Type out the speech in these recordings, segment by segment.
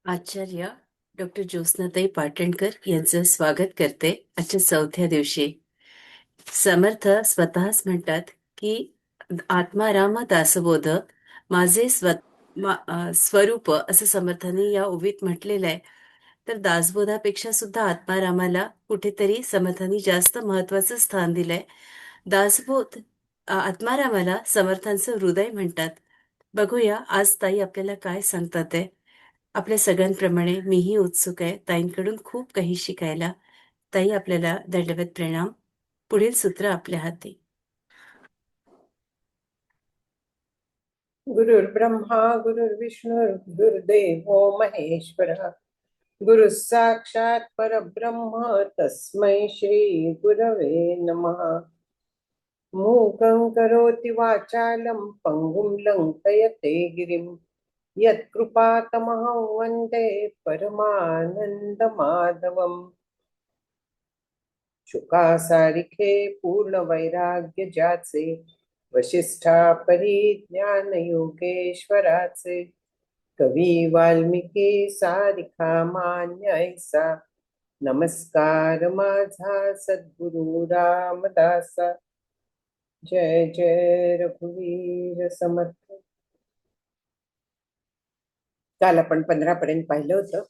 आचार्य doctor ज्योत्स्नाताई Patankar यांचं स्वागत करते आजच्या चौथ्या दिवशी. समर्थ स्वतःच म्हणतात की आत्माराम दासबोध माझे स्वरूप असं समर्थांनी या ओवीत म्हटलेलं आहे. तर दासबोधापेक्षा सुद्धा आत्मारामाला कुठेतरी समर्थांनी जास्त महत्वाचं स्थान दिलंय. दासबोध आत्मारामाला समर्थांचं हृदय म्हणतात. बघूया आज ताई आपल्याला काय सांगतात आहे. आपल्या सगळ्यांप्रमाणे मीही उत्सुक आहे ताईंकडून खूप काही शिकायला. ताई आपल्याला दंडवत प्रणाम. पुढील सूत्र आपल्या हाती. गुरुर्ब्रह्मा गुरुर्विष्णू गुरुर्देवो महेश्वरः गुरु साक्षात परब्रह्म तस्मै श्री गुरवे नमः. मूकं करोति वाचालं पंगुं लंकयते गिरिं यत्कृपातमहं वन्दे परमानन्दमाधवम्. शुकासारिखे पूर्ण वैराग्य ज्याचे वशिष्ठा परिज्ञान योगेश्वराचे कवी वाल्मिकी सारिखा मान्य ऐसा नमस्कार माझा सद्गुरु रामदासा. जय जय रघुवीर समर्थ. काल आपण 15 पर्यंत पाहिलं होतं.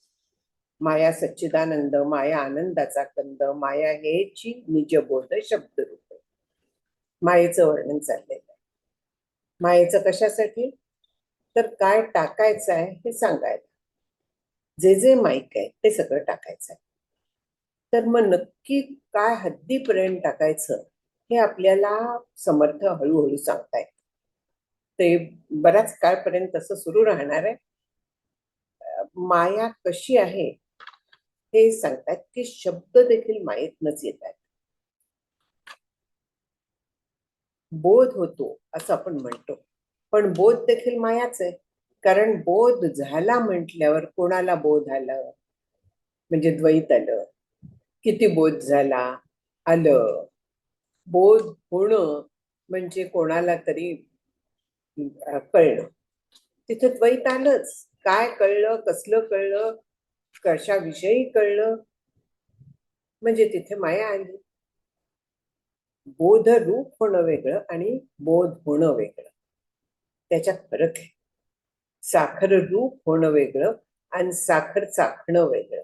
माया सच्चिदानंद, माया आनंदाचा कंद, माया हेची निजबोध शब्दरूप. मायेचं वर्णन चाललेलं आहे. मायेचं कशासाठी? तर काय टाकायचं आहे हे सांगायला. जे जे माईक आहे ते सगळं टाकायचं आहे. तर मग नक्की काय हद्दीपर्यंत टाकायचं हे आपल्याला समर्थ हळूहळू सांगतायत. ते बऱ्याच काळपर्यंत तसं सुरू राहणार आहे. माया कशी आहे हे सांगतात की शब्द देखील मायेतनच येत आहेत. बोध होतो असं आपण म्हणतो, पण बोध देखील मायाच आहे. कारण बोध झाला म्हटल्यावर कोणाला बोध आलं म्हणजे द्वैत आलं. किती बोध झाला आलं. बोध होणं म्हणजे कोणाला तरी कळणं. तिथे द्वैत आलंच. काय कळलं, कसलं कळलं, कशाविषयी कळलं म्हणजे तिथे माया आली. बोध रूप होणं वेगळं आणि बोध होणं वेगळं, त्याच्यात फरक आहे. साखर रूप होणं वेगळं आणि साखर चाखणं वेगळं,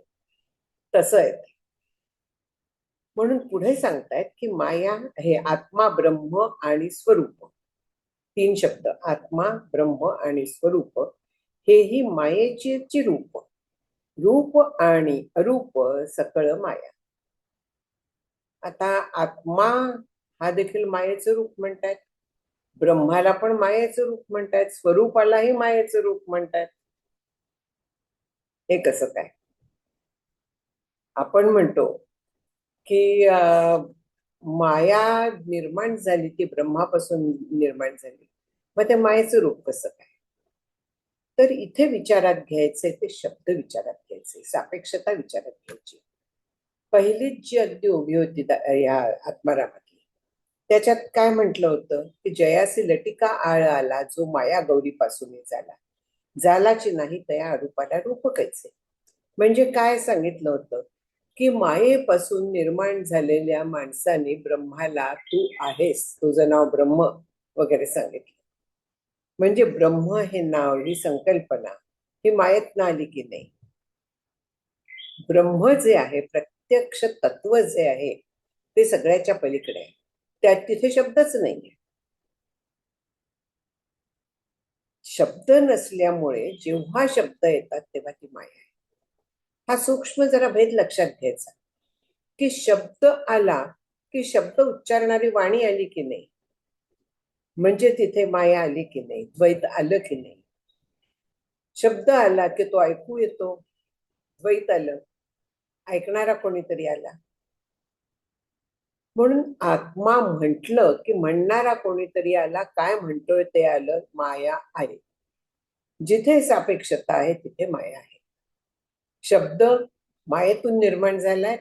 तसं आहे. म्हणून पुढे सांगतायत की माया हे आत्मा, ब्रह्म आणि स्वरूप, 3 शब्द. आत्मा, ब्रह्म आणि स्वरूप हेही मायेची रूप. रूप आणि अरूप सकळ माया. आता आत्मा हा देखील मायेचं रूप म्हणतात, ब्रह्माला पण मायेचं रूप म्हणतात, स्वरूपालाही मायेचं रूप म्हणतात. हे कसं काय? आपण म्हणतो की माया निर्माण झाली ती ब्रह्मापासून निर्माण झाली, मग ते मायेचं रूप कसं काय? तर इथे विचारात घ्यायचे ते शब्द विचारात घ्यायचे, सापेक्षता विचारात घ्यायची. पहिलीच जी अगदी उभी होती या आत्मारामातली, त्याच्यात काय म्हटलं होतं की जयासी लटिका आळ आला जो माया गौरीपासून झाला, जालाची नाही तया रूपाला रूप कैसे. म्हणजे काय सांगितलं होतं की मायेपासून निर्माण झालेल्या माणसाने ब्रह्माला तू आहेस, तुझं नाव ब्रह्म वगैरे सांगितलं. म्हणजे ब्रह्म हे नाव, ही संकल्पना ही मायेतनं आली की नाही. ब्रह्म जे आहे, प्रत्यक्ष तत्व जे आहे ते सगळ्याच्या पलीकडे आहे. त्यात तिथे शब्दच नाहीये. शब्द नसल्यामुळे जेव्हा शब्द येतात तेव्हा ती माया आहे. हा सूक्ष्म जरा भेद लक्षात घ्यायचा की शब्द आला की शब्द उच्चारणारी वाणी आली की नाही, म्हणजे तिथे माया आली की नाही, द्वैत आलं की नाही. शब्द आला की तो ऐकू येतो, द्वैत आलं, ऐकणारा कोणीतरी आला. म्हणून आत्मा म्हटलं की म्हणणारा कोणीतरी आला, काय म्हणतोय ते आलं, माया आहे. जिथे सापेक्षता आहे तिथे माया आहे. शब्द मायेतून निर्माण झालाय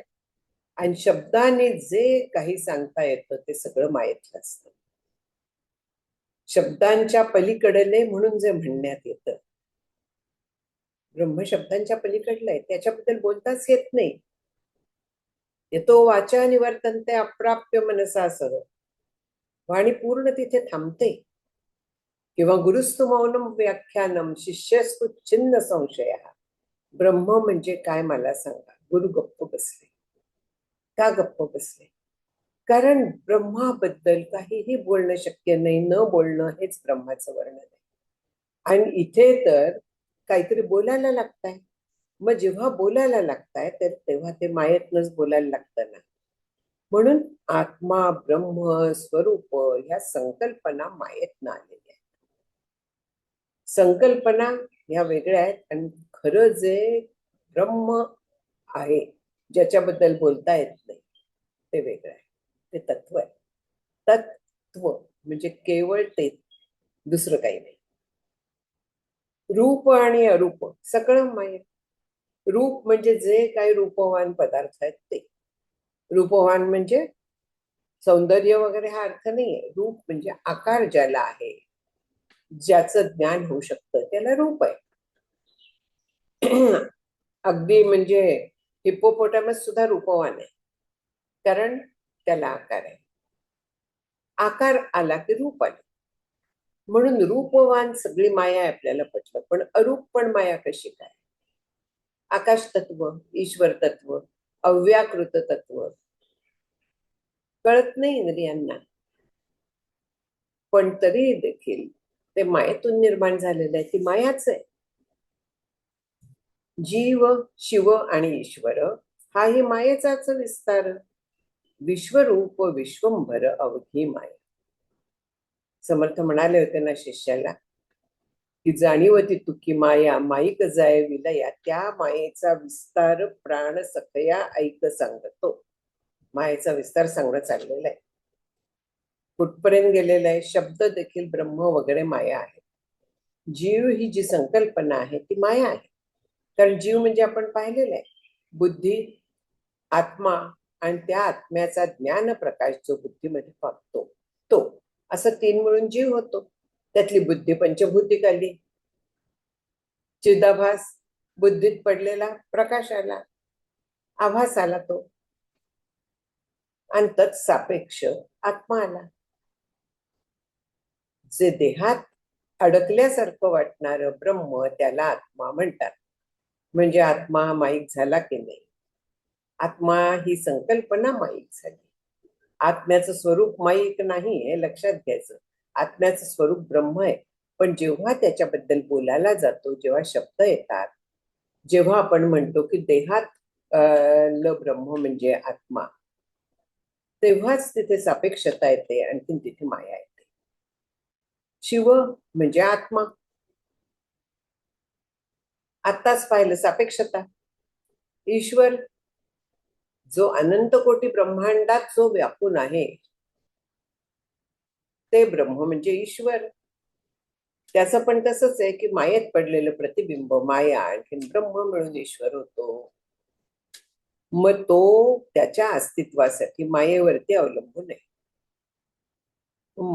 आणि शब्दाने जे काही सांगता येतं ते सगळं मायेतलं असतं. शब्दांच्या पलीकडले म्हणून जे म्हणण्यात येतं ब्रह्मशब्दांच्या पलीकडलं आहे, त्याच्याबद्दल बोलताच येत नाही. येतो वाचा निवर्तन्ते अप्राप्य मनसा सह, वाणी पूर्ण तिथे थांबते. किंवा गुरुस्तु मौनम व्याख्यानम शिष्यस्तु छिन्न संशय. ब्रह्म म्हणजे काय मला सांगा. गुरु गप्प बसले. का गप्प बसले? कारण ब्रह्माबद्दल काहीही बोलणं शक्य नाही. न बोलणं हेच ब्रह्माचं वर्णन आहे. आणि इथे तर काहीतरी बोलायला लागताय. मग जेव्हा बोलायला लागताय तर तेव्हा ते मायेतनच बोलायला लागतं ना. म्हणून आत्मा, ब्रह्म, स्वरूप ह्या संकल्पना मायेतनं आलेल्या आहेत. संकल्पना ह्या वेगळ्या आहेत आणि खरं जे ब्रह्म आहे, ज्याच्याबद्दल बोलता येत नाही, ते वेगळं आहे. ते तत्व आहे. तत्व म्हणजे केवळ ते, दुसरं काही नाही. रूप आणि अरूप सगळं माहीत. रूप म्हणजे जे काही रूपवान पदार्थ आहेत ते. रूपवान म्हणजे सौंदर्य वगैरे हा अर्थ नाहीये. रूप म्हणजे आकार ज्याला आहे, ज्याचं ज्ञान होऊ शकतं, त्याला रूप आहे. अगदी म्हणजे हिप्पोपोटामस सुद्धा रूपवान आहे, कारण त्याला आकार आहे. आकार आला की रूप आले. म्हणून रूपवान सगळी माया आहे आपल्याला पटलं. पण अरूप पण माया कशी काय? आकाश तत्व, ईश्वर तत्व, अव्याकृत तत्व कळत नाही इंद्रियांना. पण तरी देखील ते मायेतून निर्माण झालेलं आहे. ती मायाच आहे. जीव, शिव आणि ईश्वर हाही मायेचाच विस्तार. विश्वरूप विश्वंभर अवघी माया. समर्थ म्हणाले होते ना शिष्याला की जाणीवती तुकी माया माईक जाय विलया, त्या मायेचा विस्तार प्राण सखया ऐक सांगतो. मायेचा विस्तार सांगणं चाललेलं आहे. कुठपर्यंत गेलेलं आहे? शब्द देखील ब्रह्म वगैरे माया आहे. जीव ही जी संकल्पना आहे ती माया आहे. कारण जीव म्हणजे आपण पाहिलेलं आहे, बुद्धी, आत्मा आणि त्या आत्म्याचा ज्ञान प्रकाश जो बुद्धीमध्ये पावतो तो, असं तीन मिळून जीव होतो. त्यातली बुद्धी पंचभूतिक आली, चिदाभास, बुद्धीत पडलेला प्रकाश आला, आभास आला तो, आणि तत्सापेक्ष आत्मा आला. जे देहात अडकल्यासारखं वाटणारं ब्रह्म त्याला आत्मा म्हणतात. म्हणजे आत्मा माईक झाला की नाही? आत्मा ही संकल्पना माईक झाली. आत्म्याचं स्वरूप माईक नाही हे लक्षात घ्यायचं. आत्म्याचं स्वरूप ब्रह्म आहे. पण जेव्हा त्याच्याबद्दल बोलायला जातो, जेव्हा शब्द येतात, जेव्हा आपण म्हणतो की देहात ल ब्रह्म म्हणजे आत्मा, तेव्हाच तिथे सापेक्षता येते, आणखीन तिथे माया येते. शिव म्हणजे आत्मा. आत्ताच पाहिलं सापेक्षता. ईश्वर जो अनंत कोटी ब्रह्मांडात जो व्यापून आहे, ते ब्रह्म म्हणजे ईश्वर. त्याचं पण तसंच आहे की मायेत पडलेलं प्रतिबिंब माया आणखीन ब्रह्म मिळून ईश्वर होतो. मग तो त्याच्या अस्तित्वासाठी मायेवरती अवलंबून आहे.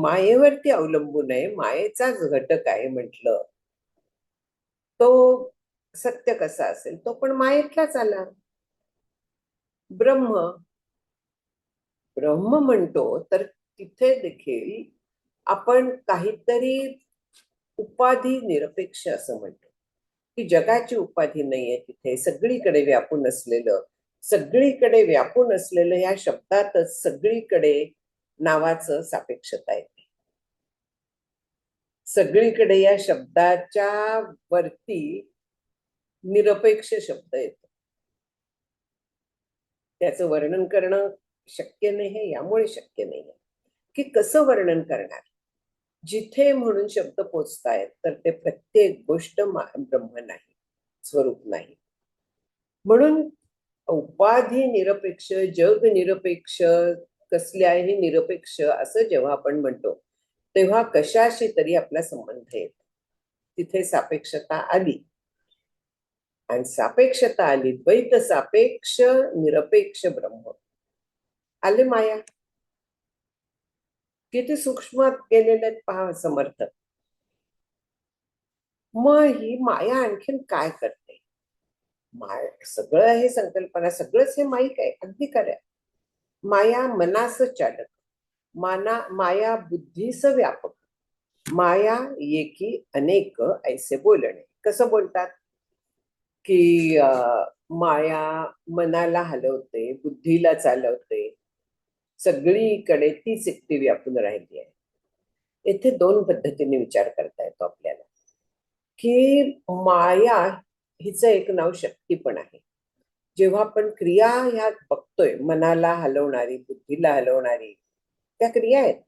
मायेवरती अवलंबून आहे, मायेचाच घटक आहे म्हटलं, तो सत्य कसा असेल? तो पण मायेतलाच आला. ब्रह्म ब्रह्म म्हणतो तर तिथे देखील आपण काहीतरी उपाधी निरपेक्ष असं म्हणतो की जगाची उपाधी नाहीये तिथे. सगळीकडे व्यापून असलेलं, सगळीकडे व्यापून असलेलं या शब्दातच सगळीकडे नावाचं सापेक्षता येते. सगळीकडे या शब्दाच्या वरती निरपेक्ष शब्द येतो. त्याचं वर्णन करणं शक्य नाही हे यामुळे शक्य नाही की कसं वर्णन करणार. जिथे म्हणून शब्द पोचतायत तर ते प्रत्येक गोष्ट ब्रह्म नाही, स्वरूप नाही. म्हणून उपाधी निरपेक्ष, जग निरपेक्ष, कसल्याही निरपेक्ष असं जेव्हा आपण म्हणतो तेव्हा कशाशी तरी आपला संबंध येतो. तिथे सापेक्षता आली, आणि सापेक्षता आली, द्वैत सापेक्ष निरपेक्ष ब्रह्म आले. माया किती सूक्ष्म गेलेले आहेत पहा समर्थ. मग ही माया आणखीन काय करते? सगळं हे संकल्पना, सगळंच हे माईक आहे, अगदी खरं आहे. माया मनास चालक, माया बुद्धीस व्यापक, माया एकी अनेक ऐसे बोलणे. कसं बोलतात की माया मनाला हलवते, बुद्धीला चालवते, सगळीकडे तीच एकटी व्यापून राहिली आहे. येथे दोन पद्धतीने विचार करता येतो आपल्याला, की माया हिचं एक नाव शक्ती पण आहे. जेव्हा आपण क्रिया ह्या बघतोय, मनाला हलवणारी, बुद्धीला हलवणारी, त्या क्रिया आहेत.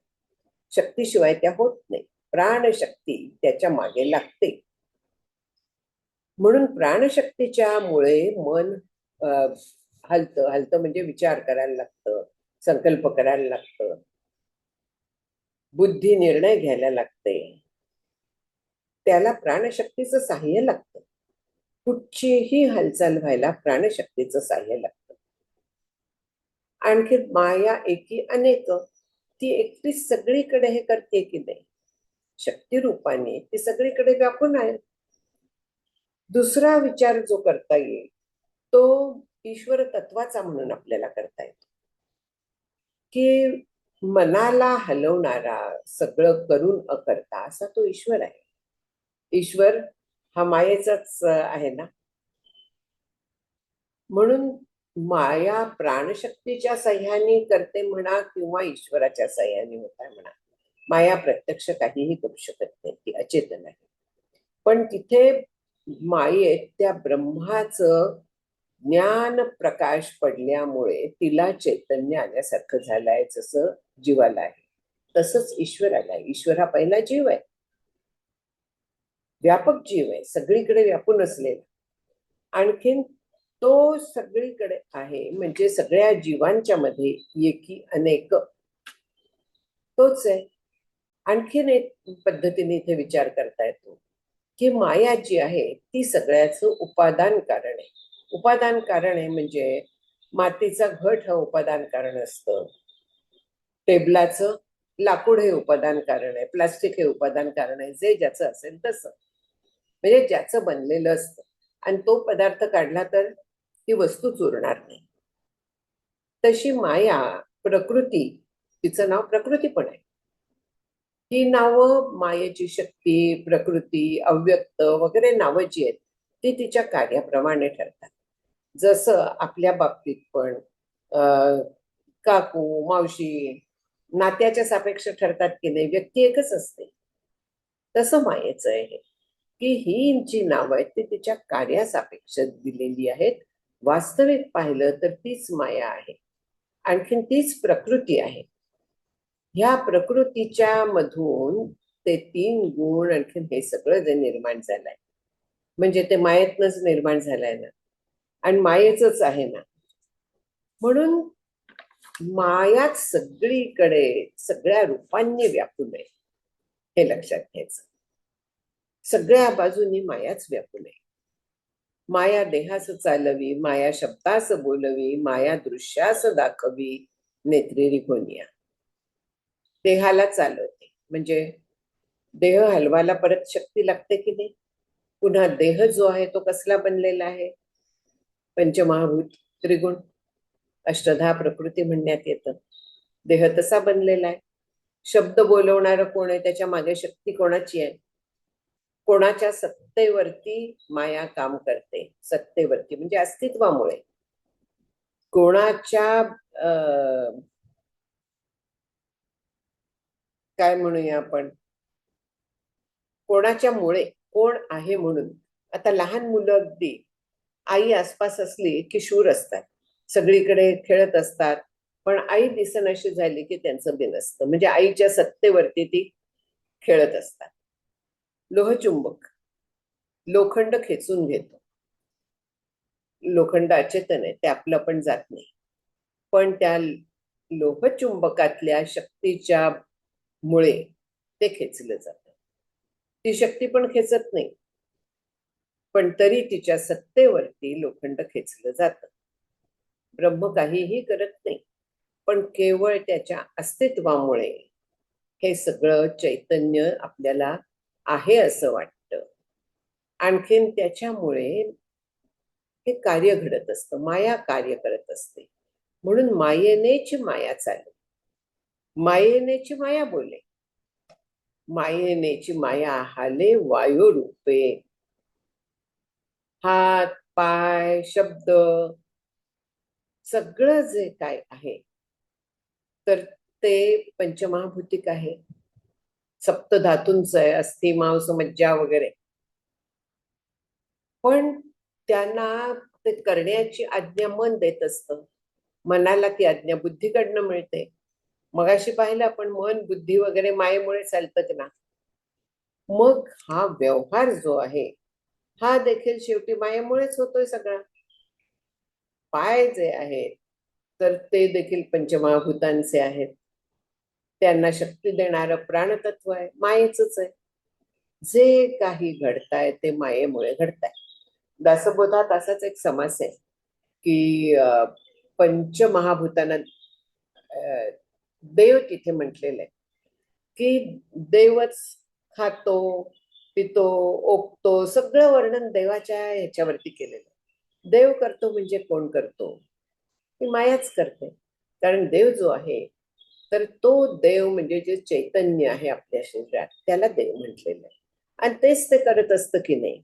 शक्तीशिवाय त्या होत नाही. प्राणशक्ती त्याच्या मागे लागते. म्हणून प्राणशक्तीच्या मुळे मन हलतं. हलतं म्हणजे विचार करायला लागतं, संकल्प करायला लागतं, बुद्धी निर्णय घ्यायला लागते. त्याला प्राणशक्तीचं साह्य लागतं. कुठचीही हालचाल व्हायला प्राणशक्तीचं साह्य लागतं. आणखी माया एकी अनेक, ती एकटीच सगळीकडे हे करते की नाही, शक्ती रूपाने ती सगळीकडे व्यापून आहे. दुसरा विचार जो करता येईल तो ईश्वर तत्वाचा म्हणून आपल्याला करता येतो, की मनाला हलवणारा, सगळं करून अकर्ता असा तो ईश्वर आहे. ईश्वर हा मायेचाच आहे ना. म्हणून माया प्राणशक्तीच्या सह्याने करते म्हणा, किंवा ईश्वराच्या सह्याने होत आहे म्हणा. माया प्रत्यक्ष काहीही करू शकत नाही, ती अचेतन आहे. पण तिथे मायेत त्या ब्रह्माचं ज्ञान प्रकाश पडल्यामुळे तिला चैतन्य आल्यासारखं झालंय. जसं जीवाला आहे तसंच ईश्वराला आहे. ईश्वर हा पहिला जीव आहे, व्यापक जीव आहे, सगळीकडे व्यापून असलेला. आणखीन तो सगळीकडे आहे, म्हणजे सगळ्या जीवांच्या मध्ये एकी अनेक तोच आहे. आणखीन एक पद्धतीने इथे विचार करता येतो, की माया जी आहे ती सगळ्याचं उपादान कारण आहे. उपादान कारण आहे म्हणजे मातीचा घट हा उपादान कारण असतं, टेबलाचं लाकूड हे उपादान कारण आहे, प्लास्टिक हे उपादान कारण आहे. जे ज्याचं असेल तसं, म्हणजे ज्याचं बनलेलं असतं. आणि तो पदार्थ काढला तर ती वस्तूच उरणार नाही. तशी माया, प्रकृती, तिचं नाव प्रकृती पण आहे. ही नावं, मायेची शक्ती, प्रकृती, अव्यक्त वगैरे नावं जी आहेत ती तिच्या कार्याप्रमाणे ठरतात. जसं आपल्या बाबतीत पण काकू, मावशी नात्याच्या सापेक्ष ठरतात की नाही, व्यक्ती एकच असते. तसं मायेचं आहे की ही जी नावं आहेत ती तिच्या कार्यासापेक्ष दिलेली आहेत. वास्तविक पाहिलं तर तीच माया आहे, आणखीन तीच प्रकृती आहे. ह्या प्रकृतीच्या मधून ते तीन गुण, आणखीन हे सगळं जे निर्माण झालंय, म्हणजे ते मायेतनच निर्माण झालंय ना, आणि मायेचंच आहे ना. म्हणून मायाच सगळीकडे सगळ्या रूपांनी व्यापून आहे, हे लक्षात घ्यायचं. सगळ्या बाजूनी मायाच व्यापून आहे. माया देहास चालवी, माया शब्दास बोलवी, माया दृश्यास दाखवी, नेत्री रिघोनिया. देहाला चालवते म्हणजे देह हलवायला परत शक्ती लागते की नाही. पुन्हा देह जो आहे तो कसला बनलेला आहे, पंचमहाभूत, त्रिगुण, अष्टधा प्रकृती म्हणण्यात येतं. देह तसा बनलेला आहे. शब्द बोलवणारं कोण आहे, त्याच्या मागे शक्ती कोणाची आहे, कोणाच्या सत्तेवरती माया काम करते. सत्तेवरती म्हणजे अस्तित्वामुळे. कोणाच्या काय म्हणूया आपण, कोणाच्या मुळे, कोण आहे म्हणून. आता लहान मुलं अगदी आई आसपास असली की शूर असतात, सगळीकडे खेळत असतात. पण आई दिसनाशी झाली की त्यांचं बिनसतं, म्हणजे आईच्या सत्तेवरती ती खेळत असतात. लोहचुंबक लोखंड खेचून घेतो. लोखंड अचेतन आहे, ते आपलं पण जात नाही. पण त्या लोहचुंबकातल्या शक्तीच्या मुळे ते खेचलं जातं. ती शक्ती पण खेचत नाही, पण तरी तिच्या सत्तेवरती लोखंड खेचलं जातं. ब्रह्म काहीही करत नाही, पण केवळ त्याच्या अस्तित्वामुळे हे सगळं चैतन्य आपल्याला आहे असं वाटतं. आणखीन त्याच्यामुळे हे कार्य घडत असतं, माया कार्य करत असते. म्हणून मायेनेची माया चाले, मायेनेची माया बोले, मायेनेची माया हाले वायू रूपे. हात, पाय, शब्द सगळं जे काय आहे तर ते पंचमहाभूतिक आहे, सप्तधातूंचं आहे, अस्थि मांस मज्जा वगैरे. पण त्यांना ते करण्याची आज्ञा मन देत असतं. मनाला ती आज्ञा बुद्धीकडनं मिळते. मगाशी पाहिलं आपण, मन बुद्धी वगैरे मायेमुळे चालतं ना. मग हा व्यवहार जो आहे हा देखील शेवटी मायेमुळेच होतोय सगळा. पाय जे आहेत तर ते देखील पंचमहाभूतांचे आहेत. त्यांना शक्ती देणारं प्राणतत्व आहे, मायेच आहे. जे काही घडताय ते मायेमुळे घडताय. दासबोधात असाच एक समास आहे की पंचमहाभूतांना देव तिथे म्हटलेलं आहे की देवच खातो, पितो, ओकतो, सगळं वर्णन देवाच्या ह्याच्यावरती केलेलं. देव करतो म्हणजे कोण करतो? ही मायाच करते. कारण देव जो आहे तर तो देव म्हणजे जे चैतन्य आहे आपल्या शरीरात त्याला देव म्हटलेलं आहे. आणि तेच ते करत असतं की नाही.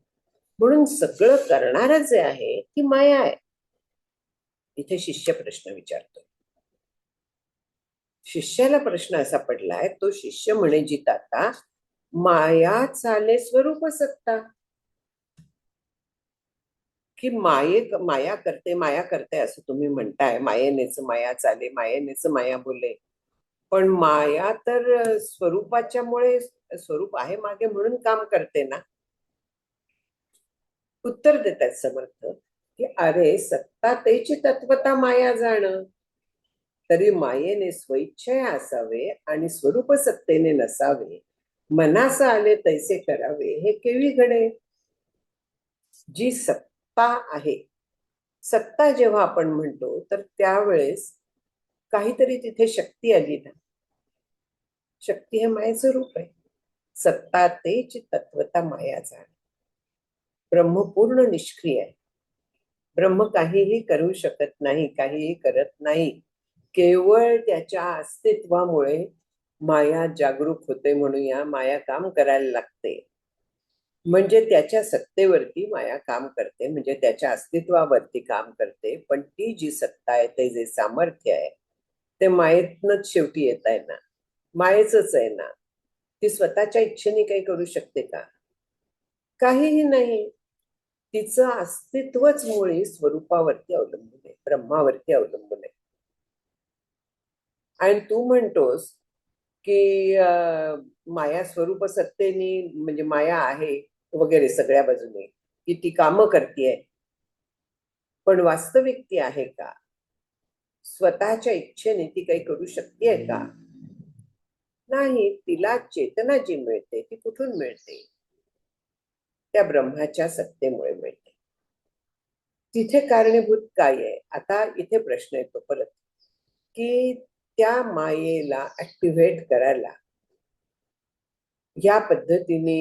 म्हणून सगळं करणारं जे आहे ती माया आहे. इथे शिष्य प्रश्न विचारतो. शिष्याला प्रश्न असा पडलाय, तो शिष्य म्हणे जिताता, माया चाले स्वरूप सत्ता. की माया करते असं तुम्ही म्हणताय, मायेनेच माया चाले, मायेनेच माया बोले. पण माया तर स्वरूपाच्या मुळे, स्वरूप आहे मागे म्हणून काम करते ना. उत्तर देतात समर्थ की अरे सत्ता तेची तत्वता माया जाण, तरी मायेने स्वइच्छया असावे आणि स्वरूप सत्तेने नसावे. मनास आले तैसे करावे हे केवी घडे. जी सत्ता आहे, सत्ता जेव्हा आपण म्हणतो तर त्यावेळेस काहीतरी तिथे शक्ती आली ना. शक्ती हे मायेचं रूप आहे. सत्ता तेच तत्वता माया जाण. ब्रह्म पूर्ण निष्क्रिय आहे. ब्रह्म काहीही करू शकत नाही, काहीही करत नाही. केवळ त्याच्या अस्तित्वामुळे माया जागरूक होते. म्हणूया माया काम करायला लागते. म्हणजे त्याच्या सत्तेवरती माया काम करते, म्हणजे त्याच्या अस्तित्वावरती काम करते. पण ती जी सत्ता आहे, ते जे सामर्थ्य आहे ते मायेतनच शेवटी येत आहे ना. मायेच आहे ना. ती स्वतःच्या इच्छेने काही करू शकते का? काहीही नाही. तिचं अस्तित्वच मुळी स्वरूपावरती अवलंबून आहे, ब्रह्मावरती अवलंबून आहे. आणि तू म्हणतोस की माया स्वरूप सत्तेनी, म्हणजे माया आहे वगैरे सगळ्या बाजूने की ती कामं करते. पण वास्तविक ती आहे का? स्वतःच्या इच्छेने ती काही करू शकते का? नाही. तिला चेतना जी मिळते ती कुठून मिळते? त्या ब्रह्माच्या सत्तेमुळे मिळते. तिथे कारणीभूत काय आहे? आता इथे प्रश्न येतो परत की त्या मायेला ऍक्टिव्हेट करायला या पद्धतीने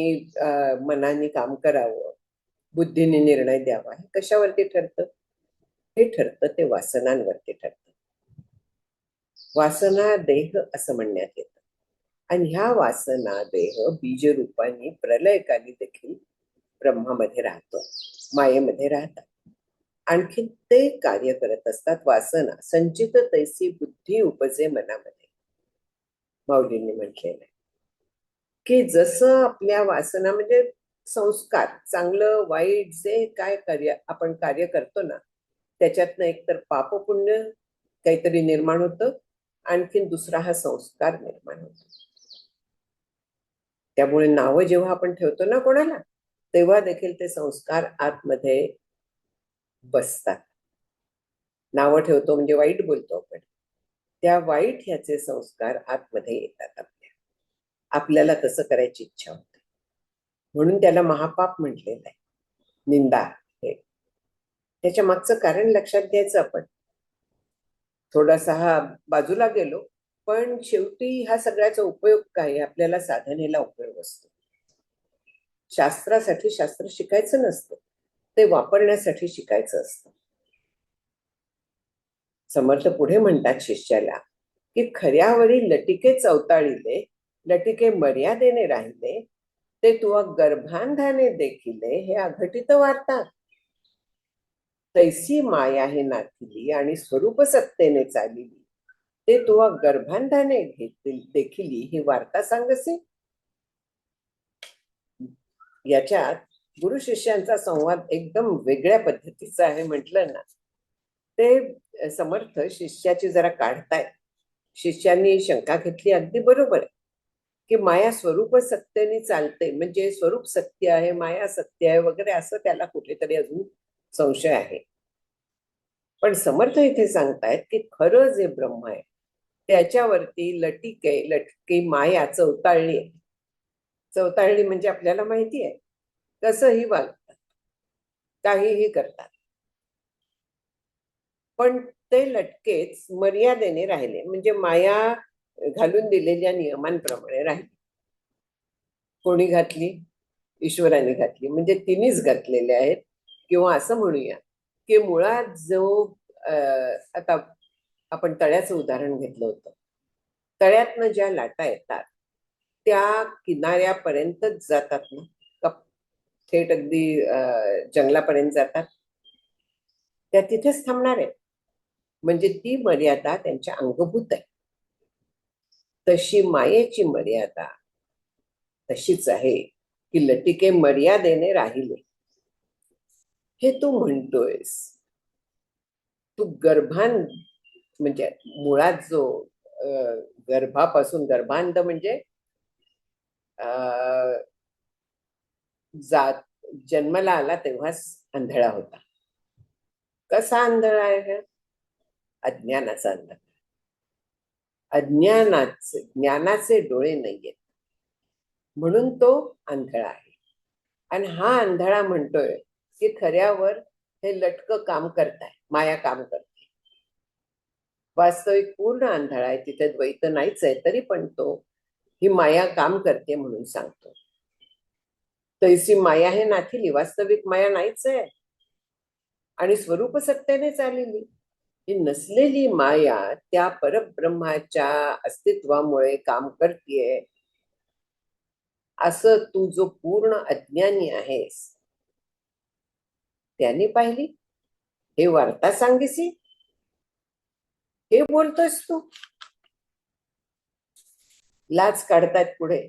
मनाने काम करावं, बुद्धीने निर्णय द्यावा, हे कशावरती ठरतं? हे ठरतं ते वासनांवरती ठरतं. वासना देह असं म्हणण्यात येतं. आणि ह्या वासना देह बीजरूपाने प्रलयकाली देखील ब्रह्मामध्ये राहतो, मायेमध्ये राहतात. आणखी ते कार्य करत असतात. वासना संचित तैसी बुद्धी उपजे मनामध्ये, माऊलींनी म्हटलेलं आहे की जसं आपल्या वासना म्हणजे संस्कार, चांगलं वाईट जे काय कार्य आपण कार्य करतो ना, त्याच्यातनं एकतर पाप पुण्य काहीतरी निर्माण होतं, आणखीन दुसरा हा संस्कार निर्माण होतो. त्यामुळे नावं जेव्हा आपण ठेवतो ना कोणाला, तेव्हा देखील ते संस्कार आतमध्ये बसतात. नावं ठेवतो म्हणजे वाईट बोलतो आपण, त्या वाईट ह्याचे संस्कार आतमध्ये येतात. आपल्याला तसं करायची इच्छा होते. म्हणून त्याला महापाप म्हटलेलं आहे, निंदा. हे त्याच्या मागचं कारण लक्षात घ्यायचं आपण. थोडासा हा बाजूला गेलो, पण शेवटी हा सगळ्याचा उपयोग काय? आपल्याला साधनेला उपयोग असतो. शास्त्रासाठी शास्त्र शिकायचं नसतं. ते वापरण्यासाठी शिकायचं असतं. समर्थ पुढे म्हणतात शिष्याला की खऱ्यावरी लटिके चवताळिले, लटिके मर्यादेने राहिले, ते तुवा गर्भांधाने देखिले हे अघटित वार्ता. तैसी माया हे नाथिली आणि स्वरूप सत्तेने चालिली, ते तुवा गर्भांधाने देखिली ही वार्ता सांगसे. याच्यात गुरु शिष्यांचा संवाद एकदम वेगळ्या पद्धतीचा आहे म्हटलं ना. ते समर्थ शिष्याची जरा काढतायत. शिष्यांनी शंका घेतली, अगदी बरोबर आहे की माया स्वरूप सत्याने चालते, म्हणजे स्वरूप सत्य आहे, माया सत्य आहे वगैरे, असं त्याला कुठेतरी अजून संशय आहे. पण समर्थ इथे सांगतायत की खरं जे ब्रह्म आहे त्याच्यावरती लटकी माया चवताळली आहे. चवताळली म्हणजे आपल्याला माहिती आहे कसंही वागतात, काहीही करतात, पण ते लटकेच मर्यादेने राहिले, म्हणजे माया घालून दिलेल्या नियमांप्रमाणे राहिले. कोणी घातली? ईश्वराने घातली, म्हणजे तिनेच घातलेले आहेत. किंवा असं म्हणूया की मुळात जो आता आपण तळ्याचं उदाहरण घेतलं होतं, तळ्यातनं ज्या लाटा येतात त्या किनाऱ्यापर्यंतच जातात ना, का थेट अगदी जंगलापर्यंत जातात? त्या तिथेच थांबणार आहेत, म्हणजे ती मर्यादा त्यांच्या अंगभूत आहे. तशी मायेची मर्यादा तशीच आहे की लटिके मर्यादेने राहिले. हे तू म्हणतोयस, तू गर्भान म्हणजे मुळात जो गर्भापासून गर्भांध म्हणजे जात जन्माला आला तेव्हाच आंधळा होता. कसा आंधळा आहे? अज्ञानाचा अंधकार. ज्ञानाचे डोळे नाहीयेत म्हणून तो आंधळा आहे. आणि हा आंधळा म्हणतोय की खऱ्यावर हे लटकं काम करताय, माया काम करते. वास्तविक पूर्ण आंधळा आहे, तिथे द्वैत नाहीच आहे, तरी पण तो ही माया काम करते म्हणून सांगतो. तैसी माया हे नाथिली, वास्तविक माया नाहीच आहे आणि स्वरूप सत्तेने चाललेली. ही नसलेली माया त्या परब्रह्माच्या अस्तित्वामुळे काम करतेय, असं तू जो पूर्ण अज्ञानी आहेस त्याने पाहिली, हे वार्ता सांगीसी, हे बोलतोस तू. लाच काढतात पुढे,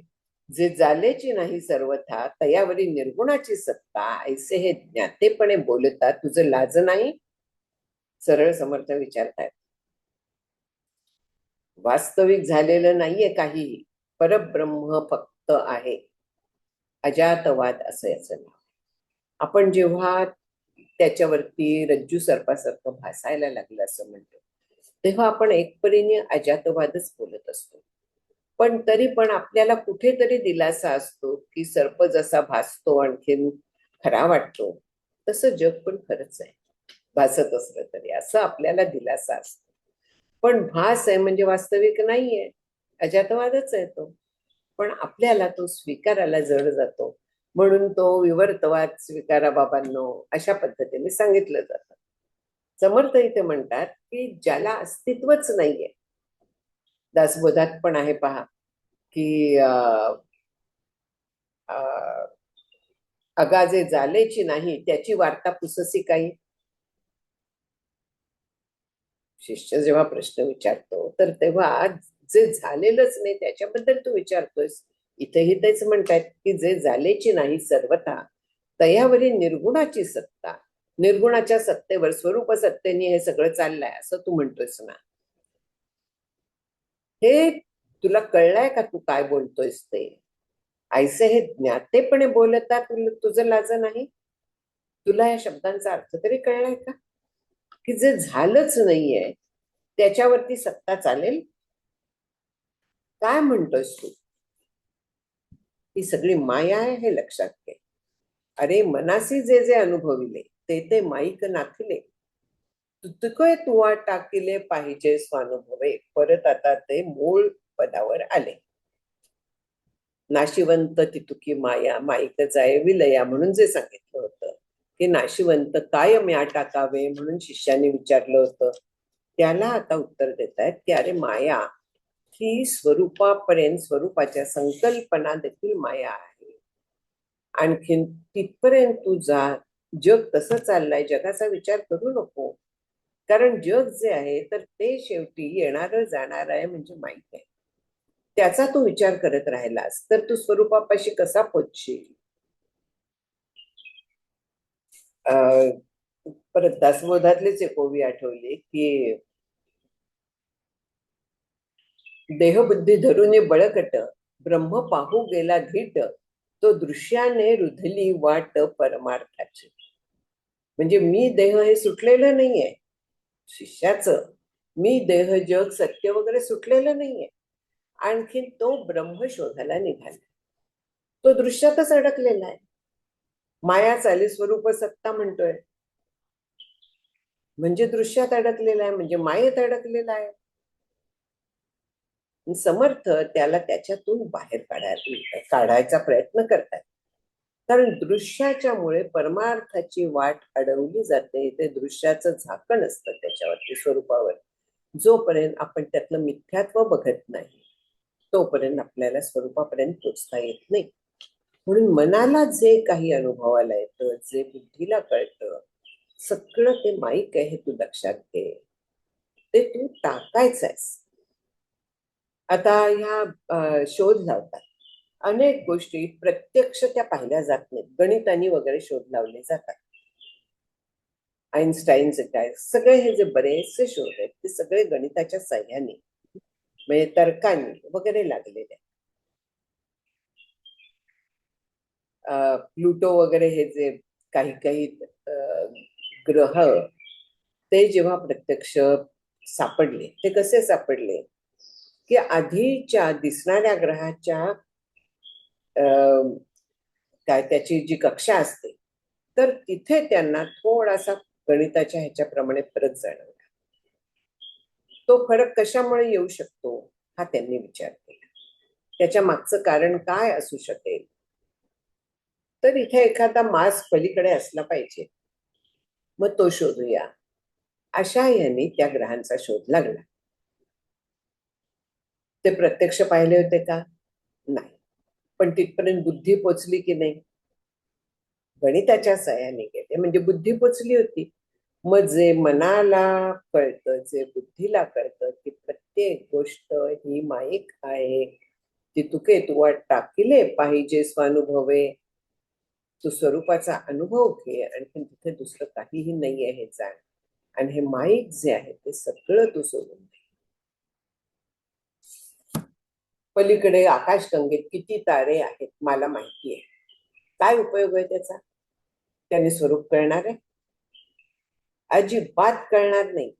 जे जालेची नाही सर्वथा तयावरी निर्गुणाची सत्ता, ऐसे हे ज्ञातेपणे बोलतात, तुझं लाज नाही? सरळ समर्थ विचारतायत. वास्तविक झालेलं नाहीये काहीही, परब्रह्म फक्त आहे. अजातवाद असं याचं नाव. आपण जेव्हा त्याच्यावरती रज्जू सर्पासारखं भासायला लागलं असं म्हणतो, तेव्हा आपण एकपरीने अजातवादच बोलत असतो. पण तरी पण आपल्याला कुठेतरी दिलासा असतो की सर्प जसा भासतो आणखीन खरा वाटतो, तसं जग पण खरंच आहे, भासत असलं तरी असं आपल्याला दिलासा असतो. पण भास आहे म्हणजे वास्तविक नाहीये, अजातवादच आहे तो. पण आपल्याला तो स्वीकारायला जड जातो, म्हणून तो विवर्तवाद स्वीकारा बाबांनो, अशा पद्धतीने सांगितलं जातं. समर्थ इथे म्हणतात की ज्याला अस्तित्वच नाहीये, दासबोधात पण आहे पहा की अगाजे जालेची नाही त्याची वार्ता पुससी काही. शिष्य जेव्हा प्रश्न विचारतो तर तेव्हा जे झालेलंच नाही त्याच्याबद्दल तू विचारतोयस. इथेही तेच म्हणतात की जे झालेची नाही सर्वथा तयावरी निर्गुणाची सत्ता, निर्गुणाच्या सत्तेवर स्वरूप सत्तेने हे सगळं चाललंय असं तू म्हणतोयस ना. हे तुला कळलंय का तू काय बोलतोयस ते? ऐसे हे ज्ञातेपणे बोलतात, तुझं लाज नाही? तुला या शब्दांचा अर्थ तरी कळलाय का? की जे झालंच नाहीये त्याच्यावरती सत्ता चालेल? काय म्हणतोयस तू? ही सगळी माया आहे हे लक्षात घे. अरे मनासी जे जे अनुभविले ते ते माईक नाथिले, तुतकय तुवा टाकिले पाहिजे स्वानुभवे, परत आता ते मूळ पदावर आले. नाशिवंत तितुकी माया माईक जाय विलया म्हणून जे सांगितलं होतं की नाशिवंत काय म्या टाकावे म्हणून शिष्याने विचारलं होतं. त्याला आता उत्तर देत आहेत की अरे माया ही स्वरूपापर्यंत, स्वरूपाच्या संकल्पना देखील माया आहे. आणखीन तिथपर्यंत तू जा. जग तसं चाललंय, जगाचा विचार करू नको. कारण जग जे आहे तर ते शेवटी येणारं जाणार आहे म्हणजे माहित आहे. त्याचा तू विचार करत राहिलास तर तू स्वरूपापाशी कसा पोचशील. परत दासबोधातलीच एक ओवी आठवली की देहबुद्धी धरुनी बळकट, ब्रह्म पाहू गेला धीट, तो दृश्याने रुधली वाट परमार्थाची. म्हणजे मी देह हे सुटलेलं नाहीये शिष्याचं. मी देह जग सत्य वगैरे सुटलेलं नाहीये. आणखीन तो ब्रह्म शोधायला निघाला. तो दृश्यातच अडकलेला आहे. माया चाली स्वरूप सत्ता म्हणतोय म्हणजे दृश्यात अडकलेला आहे, म्हणजे मायेत अडकलेला आहे. समर्थ त्याला त्याच्यातून बाहेर काढायचा प्रयत्न करतात. कारण दृश्याच्यामुळे परमार्थाची वाट अडवली जाते. ते दृश्याचं झाकण असतं त्याच्यावरती, स्वरूपावर. जोपर्यंत आपण त्यातलं मिथ्यात्व बघत नाही तोपर्यंत आपल्याला स्वरूपापर्यंत पोचता येत नाही. म्हणून मनाला जे काही अनुभवाला येतं, जे बुद्धीला कळतं, सगळं ते माईक आहे हे तू लक्षात घे. ते तू टाकायचंयस. आता ह्या शोध लावतात. अनेक गोष्टी प्रत्यक्ष त्या पाहिल्या जात नाहीत. गणितानी वगैरे शोध लावले जातात. आईन्स्टाईनचे काय, सगळे हे जे बरेचसे शोध आहेत ते सगळे गणिताच्या साह्याने, म्हणजे तर्काने वगैरे लागलेले. प्लुटो वगैरे हे जे काही काही ग्रह, ते जेव्हा प्रत्यक्ष सापडले, ते कसे सापडले की आधीच्या दिसणाऱ्या ग्रहाच्या काय त्याची जी कक्षा असते तर तिथे त्यांना थोडासा गणिताच्या ह्याच्याप्रमाणे फरक जाणवला. तो फरक कशामुळे येऊ शकतो हा त्यांनी विचार केला. त्याच्या मागचं कारण काय असू शकेल. तर इथे एखादा मास पलीकडे असला पाहिजे, मग तो शोधूया. अशा यांनी त्या ग्रहांचा शोध लागला. ते प्रत्यक्ष पाहिले होते का? नाही. पण तिथपर्यंत बुद्धी पोचली की नाही? गणिताच्या सहाय्याने गेले म्हणजे बुद्धी पोचली होती. मग जे मनाला कळतं, जे बुद्धीला कळतं की प्रत्येक गोष्ट ही माईक आहे, ती तुके तुवा टाकिले पाहिजे स्वानुभवे. तू स्वरूपाचा अनुभव घे, आणखी तिथे दुसरं काहीही नाहीये हे जाण. आणि हे माईक जे आहे ते सगळं तू सोडून दे. पलीकडे आकाशगंगेत किती तारे आहेत मला माहिती आहे. काय उपयोग आहे त्याचा? त्याने स्वरूप कळणार आहे? अजिबात कळणार नाही.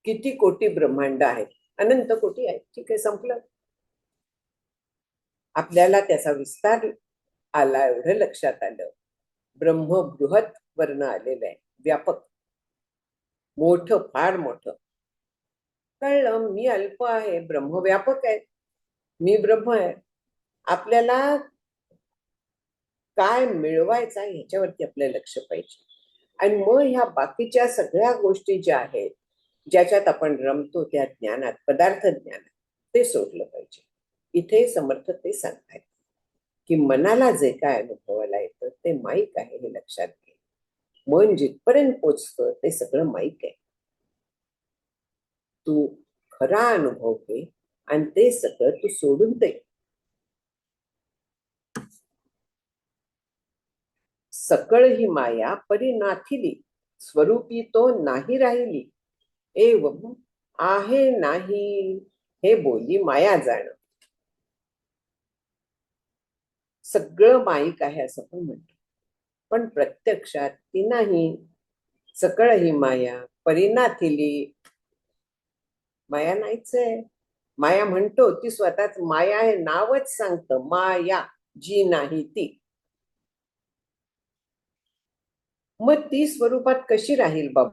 किती कोटी ब्रह्मांड आहेत? अनंत कोटी आहेत. ठीक आहे, संपलं. आपल्याला त्याचा विस्तार आला, एवढं लक्षात आलं. ब्रह्म बृहत वर्ण आलेलं आहे, व्यापक, मोठं, फार मोठं. कळलं मी अल्प आहे, ब्रह्म व्यापक आहे, मी ब्रह्म आहे. आपल्याला काय मिळवायचं आहे ह्याच्यावरती आपलं लक्ष पाहिजे. आणि मग ह्या बाकीच्या सगळ्या गोष्टी ज्या आहेत, ज्याच्यात आपण रमतो त्या ज्ञानात, पदार्थ ज्ञानात, ते सोडलं पाहिजे. इथे समर्थ ते सांगतायत की मनाला जे काय अनुभवायला येतं ते माईक आहे हे लक्षात घे. मन जिथपर्यंत पोचतं ते सगळं माईक आहे. तू खरा अनुभव घे आणि ते सगळं तू सोडून दे. सकळ ही माया परिनाथिली, स्वरूपी तो नाही राहिली. एवं आहे नाही हे बोली माया जाण. सगळं माईक आहे असं पण म्हणतो, पण प्रत्यक्षात ती नाही. सकळ ही माया परिनाथिली, माया नाहीच आहे. माया म्हणतो ती स्वतःच माया हे नावच सांगतं, माया जी नाही ती. मग ती स्वरूपात कशी राहील बाबा?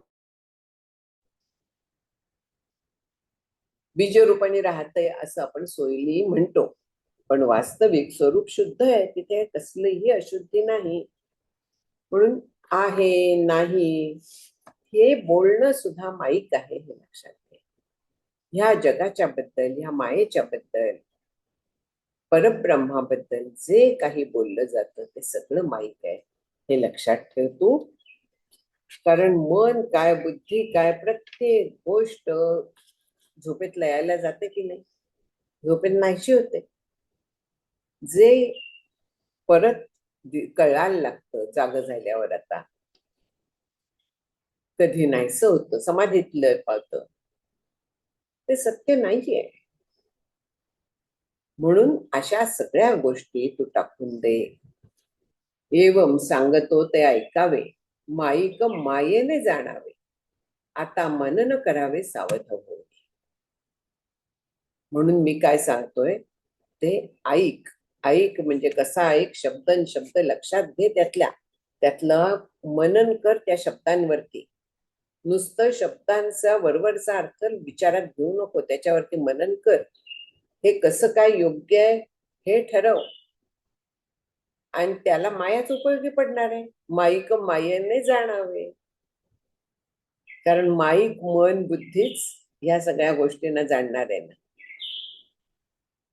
बीजरूपाने राहतंय असं आपण सोयीने म्हणतो, पण वास्तविक स्वरूप शुद्ध आहे, तिथे कसलीही अशुद्धी नाही. म्हणून आहे नाही हे बोलणं सुद्धा माईक आहे, हे लक्षात घ्या. ह्या जगाच्या बद्दल, ह्या मायेच्या बद्दल, परब्रह्माबद्दल जे काही बोललं जातं ते सगळं माईक आहे, हे लक्षात ठेव तू. कारण मन काय, बुद्धी काय, प्रत्येक गोष्ट झोपेत लयाला जाते की नाही? झोपेत नाहीशी होते. जे परत कळायला लागतं जाग झाल्यावर, आता कधी नाहीसं होतं, समाधीतलं पावतं, ते सत्य नाहीये. म्हणून अशा सगळ्या गोष्टी तू टाकून दे. एवम सांगतो ते ऐकावे, माईक मायेने जाणावे, आता मनन करावे सावध होय. म्हणून मी काय सांगतोय ते ऐक. ऐक म्हणजे कसा ऐक, शब्दन शब्द लक्षात घे, त्यातलं मनन कर त्या शब्दांवरती. नुसतं शब्दांचा वरवरचा अर्थ विचारात घेऊ नको, त्याच्यावरती मनन कर. हे कसं काय योग्य आहे हे ठरव, आणि त्याला मायाच उपयोगी पडणार आहे. माईक मायेने जाणावे, कारण माईक मन बुद्धीच या सगळ्या गोष्टींना जाणणार आहे ना.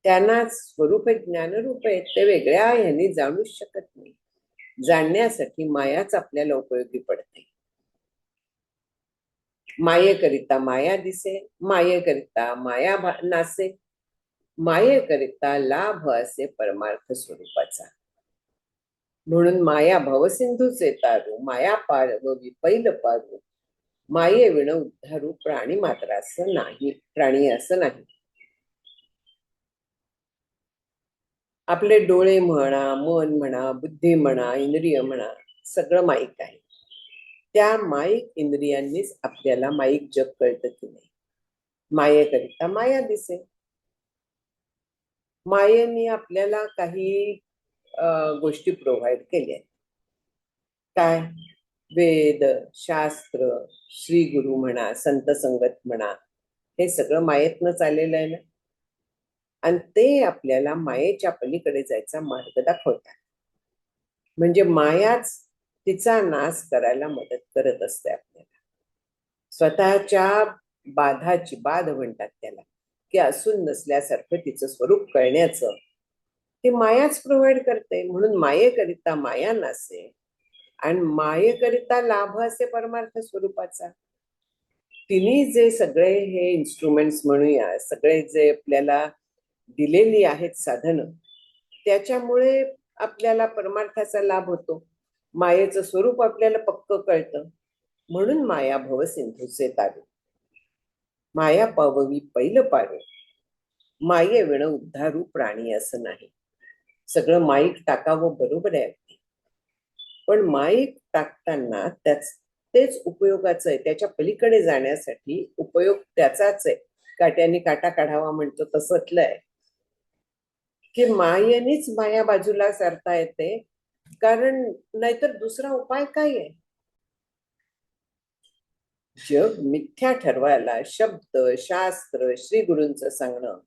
त्यांना स्वरूप ज्ञानरूप आहे, ते वेगळ्या ह्यांनी जाणूच शकत नाही. जाणण्यासाठी मायाच आपल्याला उपयोगी पडते. मायेकरिता माया दिसे, मायेकरिता माया नासे, मायेकरिता लाभ असे परमार्थ स्वरूपाचा. म्हणून माया भवसिंधूचे तारू, माया पाळवी पैल पारू, माये विण उद्धारू प्राणी मात्र असं नाही, प्राणी असं नाही. आपले डोळे म्हणा, मन म्हणा, बुद्धी म्हणा, इंद्रिय म्हणा, सगळं माईक आहे. त्या माईक इंद्रियांनीच आपल्याला माईक जग कळतं की नाही. मायेकरिता माया दिसे. मायेने आपल्याला काही गोष्टी प्रोव्हाइड केल्या. काय? वेद, शास्त्र, श्री गुरु म्हणा, संत संगत म्हणा, हे सगळं मायेतनंच आलेलं आहे ना. आणि ते आपल्याला मायेच्या पलीकडे जायचा मार्ग दाखवतात. म्हणजे मायाच तिचा नाश करायला मदत करत असते आपल्याला. स्वतःच्या बाधाची, बाध म्हणतात त्याला, की असून नसल्यासारखं तिचं स्वरूप कळण्याचं ते मायाच प्रोव्हाइड करते. म्हणून मायेकरिता माया नासे आणि मायेकरिता लाभ असे परमार्थ स्वरूपाचा. तिने जे सगळे हे इन्स्ट्रुमेंट्स म्हणूया, सगळे जे आपल्याला दिलेली आहेत साधनं, त्याच्यामुळे आपल्याला परमार्थाचा लाभ होतो. मायेचं स्वरूप आपल्याला पक्क कळतं. म्हणून माया भव सिंधूचे तारू, माया पाववी पैल पारू, माये विण उद्धारू प्राणी असं नाही. सगळं माईक टाकावं बरोबर आहे, पण माईक टाकताना तेच उपयोगाचं आहे. त्याच्या पलीकडे जाण्यासाठी उपयोग त्याचाच आहे. काट्याने काटा काढावा म्हणतो तसंतलं आहे, की मायेनेच माया बाजूला सारता येते. कारण नाहीतर दुसरा उपाय काय आहे? जग मिथ्या ठरवायला शब्द, शास्त्र, श्री गुरूंचं सांगणं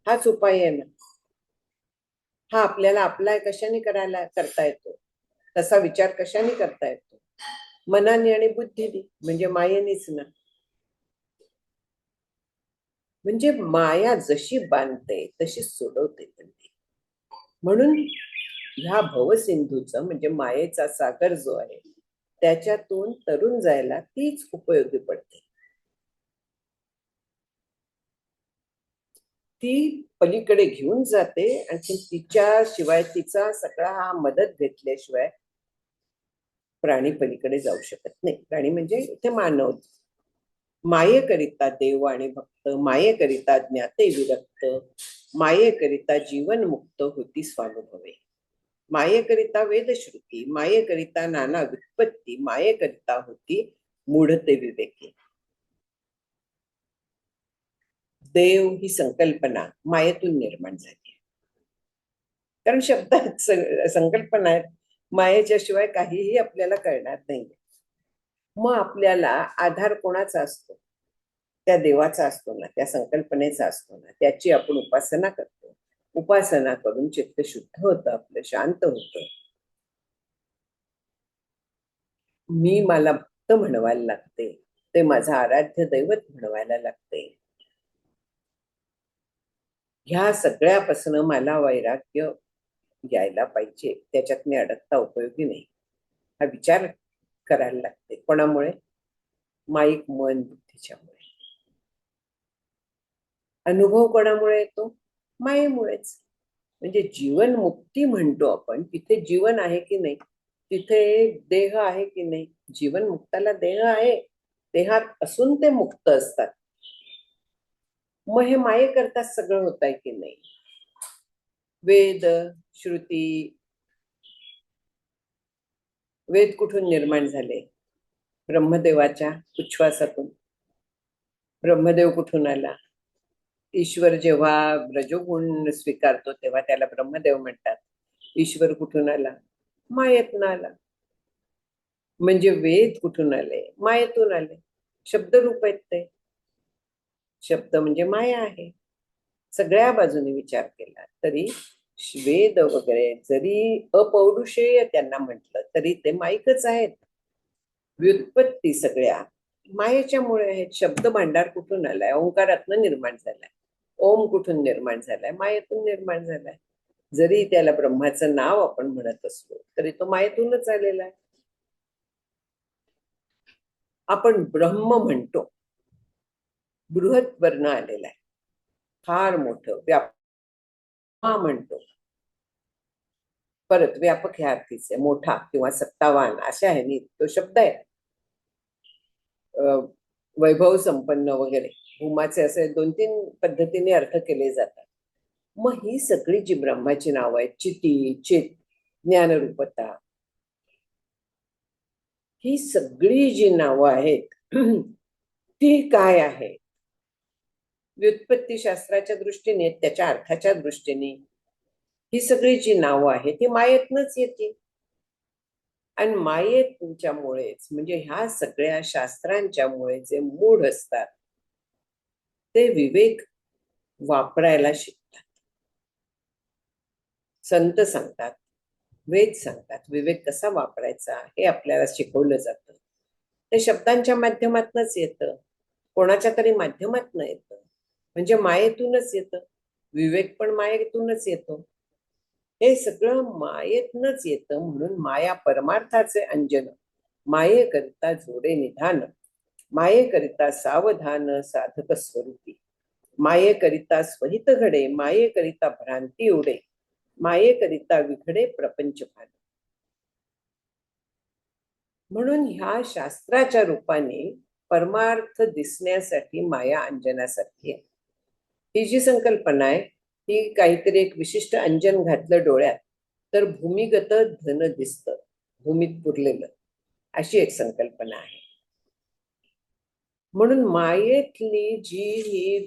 हाच उपाय आहे ना. हा आपल्याला अप्लाय कशाने करता येतो, तसा विचार कशाने करता येतो? मनाने आणि बुद्धीने, म्हणजे मायेनेच ना. म्हणजे माया जशी बांधते तशी सोडवते पण ती. म्हणून ह्या भवसिंधूचं म्हणजे मायेचा सागर जो आहे त्याच्यातून तरुण जायला तीच उपयोगी पडते. ती पलीकडे घेऊन जाते आणि तिच्याशिवाय, तिचा सगळा हा मदत घेतल्याशिवाय प्राणी पलीकडे जाऊ शकत नाही. प्राणी म्हणजे इथे मानव. मायेकरिता देव आणि भक्त, मायेकरिता ज्ञाते विरक्त, मायेकरिता जीवन मुक्त होती स्वानुभवे, मायेकरिता वेदश्रुती, मायेकरिता नाना व्युत्पत्ती, मायेकरिता होती मूढते विवेकी. देव ही संकल्पना मायेतून निर्माण झाली. कारण शब्दात संकल्पना आहेत, मायेच्या शिवाय काहीही आपल्याला कळणार नाही. मग आपल्याला आधार कोणाचा असतो? त्या देवाचा असतो ना, त्या संकल्पनेचा असतो ना. त्याची आपण उपासना करतो. उपासना करून चित्त शुद्ध होतं, आपलं शांत होतं. मला भक्त म्हणवायला लागते, ते माझं आराध्य दैवत म्हणवायला लागते. ह्या सगळ्यापासून मला वैराग्य यायला पाहिजे, त्याच्यात मी अडकता उपयोगी नाही, हा विचार करायला लागते. कोणामुळे? माईक मन बुद्धीच्यामुळे. अनुभव कोणामुळे येतो? मायेमुळेच. म्हणजे जीवन मुक्ती म्हणतो आपण, तिथे जीवन आहे की नाही, तिथे देह आहे की नाही. जीवन मुक्ताला देह आहे, देहात असून ते मुक्त असतात. मग हे माये करता सगळं होत आहे की नाही. वेद, श्रुती, वेद कुठून निर्माण झाले? ब्रह्मदेवाच्या उच्छ्वासातून. ब्रह्मदेव कुठून आला? ईश्वर जेव्हा रजोगुण स्वीकारतो तेव्हा त्याला ब्रह्मदेव म्हणतात. ईश्वर कुठून आला? मायेतून आला. म्हणजे वेद कुठून आले? मायेतून आले. शब्दरूप आहेत ते. शब्द म्हणजे माया आहे. सगळ्या बाजूने विचार केला तरी वेद वगैरे जरी अपौरुषेय त्यांना म्हटलं तरी ते माईकच आहेत. व्युत्पत्ती सगळ्या मायेच्यामुळे आहेत. शब्द भांडार कुठून आलाय? ओंकारातनं निर्माण झालाय. ओम कुठून निर्माण झालाय? मायेतून निर्माण झालाय. जरी त्याला ब्रह्माचं नाव आपण म्हणत असलो तरी तो मायेतूनच आलेला आहे. आपण ब्रह्म म्हणतो, बृहत वर्ण आलेला आहे, फार मोठं व्यापक म्हणतो. परत व्यापक ह्या अर्थीचे मोठा किंवा सत्तावान अशा ह्यानी तो शब्द आहे. वैभव संपन्न वगैरे भूमाचे असे 2-3 पद्धतीने अर्थ केले जातात. मग ही सगळी जी ब्रह्माची नावं आहेत, चिती, चित, ज्ञानरूपता, ही सगळी जी नावं आहेत ती काय आहे? व्युत्पत्ती शास्त्राच्या दृष्टीने, त्याच्या अर्थाच्या दृष्टीने ही सगळी जी नावं आहेत ती मायेतनच येते. आणि मायेच्यामुळेच म्हणजे ह्या सगळ्या शास्त्रांच्यामुळे जे मूढ असतात ते विवेक वापरायला शिकतात. संत सांगतात, वेद सांगतात, विवेक कसा वापरायचा हे आपल्याला शिकवलं जातं. ते शब्दांच्या माध्यमातूनच येतं, कोणाच्या तरी माध्यमातून येतं, म्हणजे मायेतूनच येतं. विवेक पण मायेतूनच येतो. हे सगळं मायेतूनच येतं. म्हणून माया परमार्थाचे अंजन, मायेकरिता जोडे निधान, मायेकरिता सावधान साधक स्वरूपी, मायेकरिता स्वहित घडे, मायेकरिता भ्रांती उडे, मायेकरिता विघडे प्रपंच भान. म्हणून ह्या शास्त्राच्या रूपाने परमार्थ दिसण्यासाठी माया अंजनासारखी आहे. ही जी संकल्पना आहे ती काहीतरी एक विशिष्ट अंजन घातलं डोळ्यात तर भूमिगत धन दिसतं, भूमीत पुरलेलं, अशी एक संकल्पना आहे. म्हणून मायेतली जी ही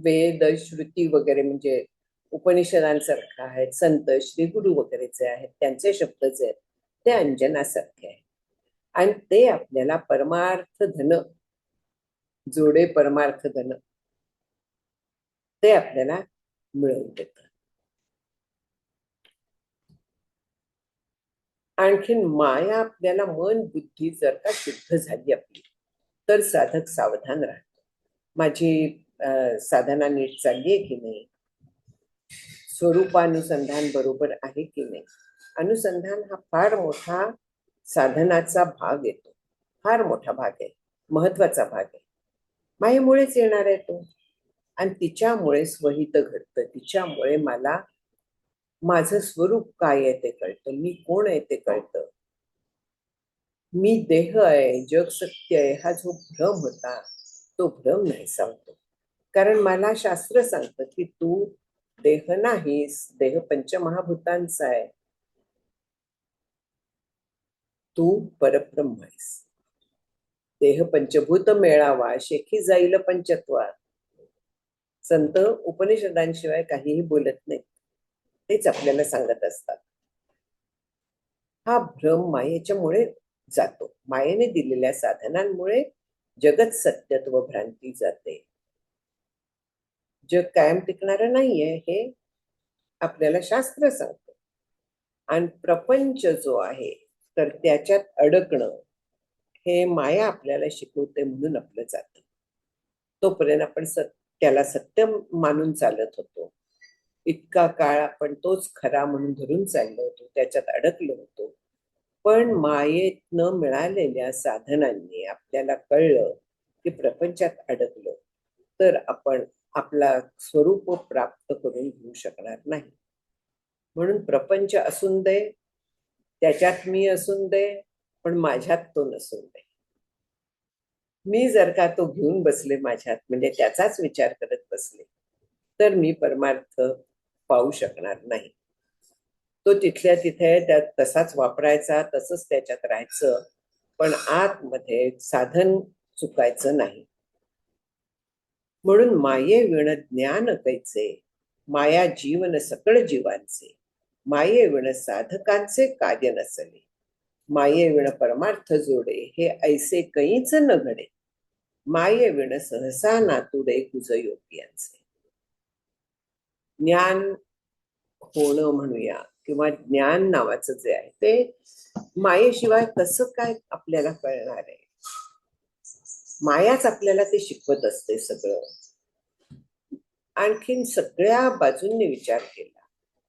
वेद, श्रुती वगैरे म्हणजे उपनिषदांसारखं आहेत, संत, श्री गुरु वगैरेचे आहेत, त्यांचे शब्द जे आहेत ते अंजनासारखे आहेत. आणि ते आपल्याला परमार्थ धन, जोडे परमार्थ धन, ते आपल्याला मिळवून देतं. आणखीन माया आपल्याला मन बुद्धी जर का शुद्ध झाली आपली तर साधक सावधान राहतो. माझी साधना नीट चालली आहे की नाही, स्वरूपानुसंधान बरोबर आहे की नाही. अनुसंधान हा फार मोठा साधनाचा भाग येतो, फार मोठा भाग आहे, महत्वाचा भाग आहे. मायेमुळेच येणार आहे तो. आणि तिच्यामुळे स्वहित घडतं, तिच्यामुळे मला माझं स्वरूप काय आहे ते कळतं, मी कोण आहे ते कळतं, मी देह आहे, जग सत्य आहे, हा जो भ्रम होता तो भ्रम नाही सांगतो. कारण मला शास्त्र सांगतं की तू देह नाहीस, देह पंचमहाभूतांचा आहे, तू परब्रह्म आहेस. देह पंचभूत मेळावा शेखी जाईल पंचत्वात. संत उपनिषदांशिवाय काहीही बोलत नाहीत, तेच आपल्याला सांगत असतात. हा भ्रम मायेच्यामुळे जातो, मायेने दिलेल्या साधनांमुळे जगत सत्यत्व भ्रांती जाते. जग कायम टिकणारं नाहीये हे आपल्याला शास्त्र सांगतं. आणि प्रपंच जो आहे तर त्याच्यात अडकणं हे माया आपल्याला शिकवते म्हणून आपलं जातं. तोपर्यंत आपण त्याला सत्य मानून चालत होतो. इतका काळ आपण तोच खरा म्हणून धरून चाललो होतो, त्याच्यात अडकलो होतो. पण मायेतनं मिळालेल्या साधनांनी आपल्याला कळलं की प्रपंचात अडकलो तर आपण आपला स्वरूप प्राप्त करून घेऊ शकणार नाही. म्हणून प्रपंच असून दे, त्याच्यात मी असून दे, पण माझ्यात तो नसून दे. मी जर का तो घेऊन बसले माझ्यात, म्हणजे त्याचाच विचार करत बसले, तर मी परमार्थ पाहू शकणार नाही. तो तिथल्या तिथे त्यात तसाच वापरायचा, तसंच त्याच्यात राहायचं, पण आतमध्ये साधन चुकायचं नाही. म्हणून माये विण ज्ञान कैचे, माया जीवन सकळ जीवांचे, माये विण साधकांचे कार्य नसले, माये विण परमार्थ जोडे, हे ऐसे कैच न घडे, माये विण सहसा नातुडे कुज योग्यांचे. ज्ञान होणं म्हणूया किंवा ज्ञान नावाचं जे आहे ते मायेशिवाय कसं काय आपल्याला कळणार आहे. मायाच आपल्याला ते शिकवत असते सगळं. आणखीन सगळ्या बाजूंनी विचार केला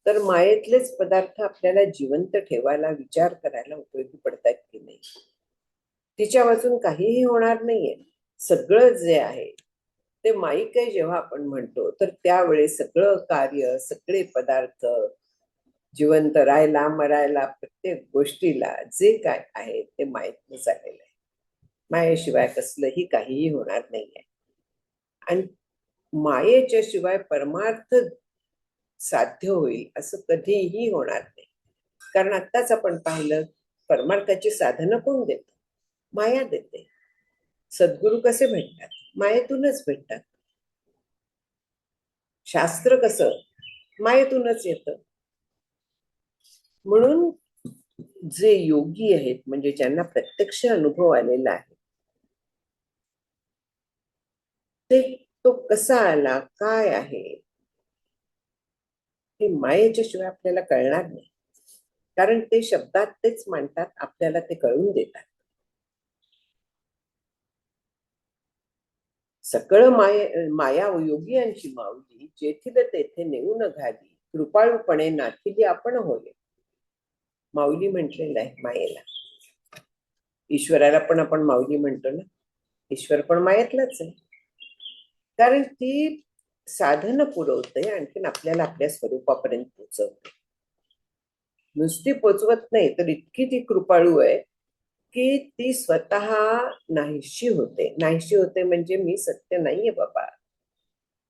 तर मायेतलेच पदार्थ आपल्याला जिवंत ठेवायला, विचार करायला उपयोगी पडतात की नाही. तिच्या वाचून काहीही होणार नाहीये. सगळं जे आहे ते माईक आहे जेव्हा आपण म्हणतो, तर त्यावेळी सगळं कार्य, सगळे पदार्थ, जिवंत राहायला, मरायला, प्रत्येक गोष्टीला जे काय आहे ते मायेतनं झालेलं आहे. मायेशिवाय कसलंही काहीही होणार नाहीये. आणि मायेच्या शिवाय परमार्थ साध्य होईल असं कधीही होणार नाही. कारण आत्ताच आपण पाहिलं, परमार्थाची साधनं कोण देतं? माया देते. सद्गुरू कसे भेटतात? मायेतूनच भेटतात. शास्त्र कसं? मायेतूनच येतं. म्हणून जे योगी आहेत, म्हणजे ज्यांना प्रत्यक्ष अनुभव आलेला आहे, ते तो कसा आला, काय आहे, हे मायेच्या शिवाय आपल्याला कळणार नाही. कारण ते शब्दात तेच मांडतात, आपल्याला ते कळून देतात. सकळ माया योगियांची माऊली, जेथील तेथे नेऊन घाली, कृपाळूपणे नाथिली आपण होय. माऊली म्हटलेलं आहे मायेला. ईश्वराला पण आपण माऊली म्हणतो ना. ईश्वर पण मायेतलाच आहे. कारण ती साधन पुरवते, आणखीन आपल्याला आपल्या स्वरूपापर्यंत पोचवते. नुसती पोचवत नाही, तर इतकी ती कृपाळू आहे की ती स्वतः नाहीशी होते. नाहीशी होते म्हणजे मी सत्य नाहीये बाबा,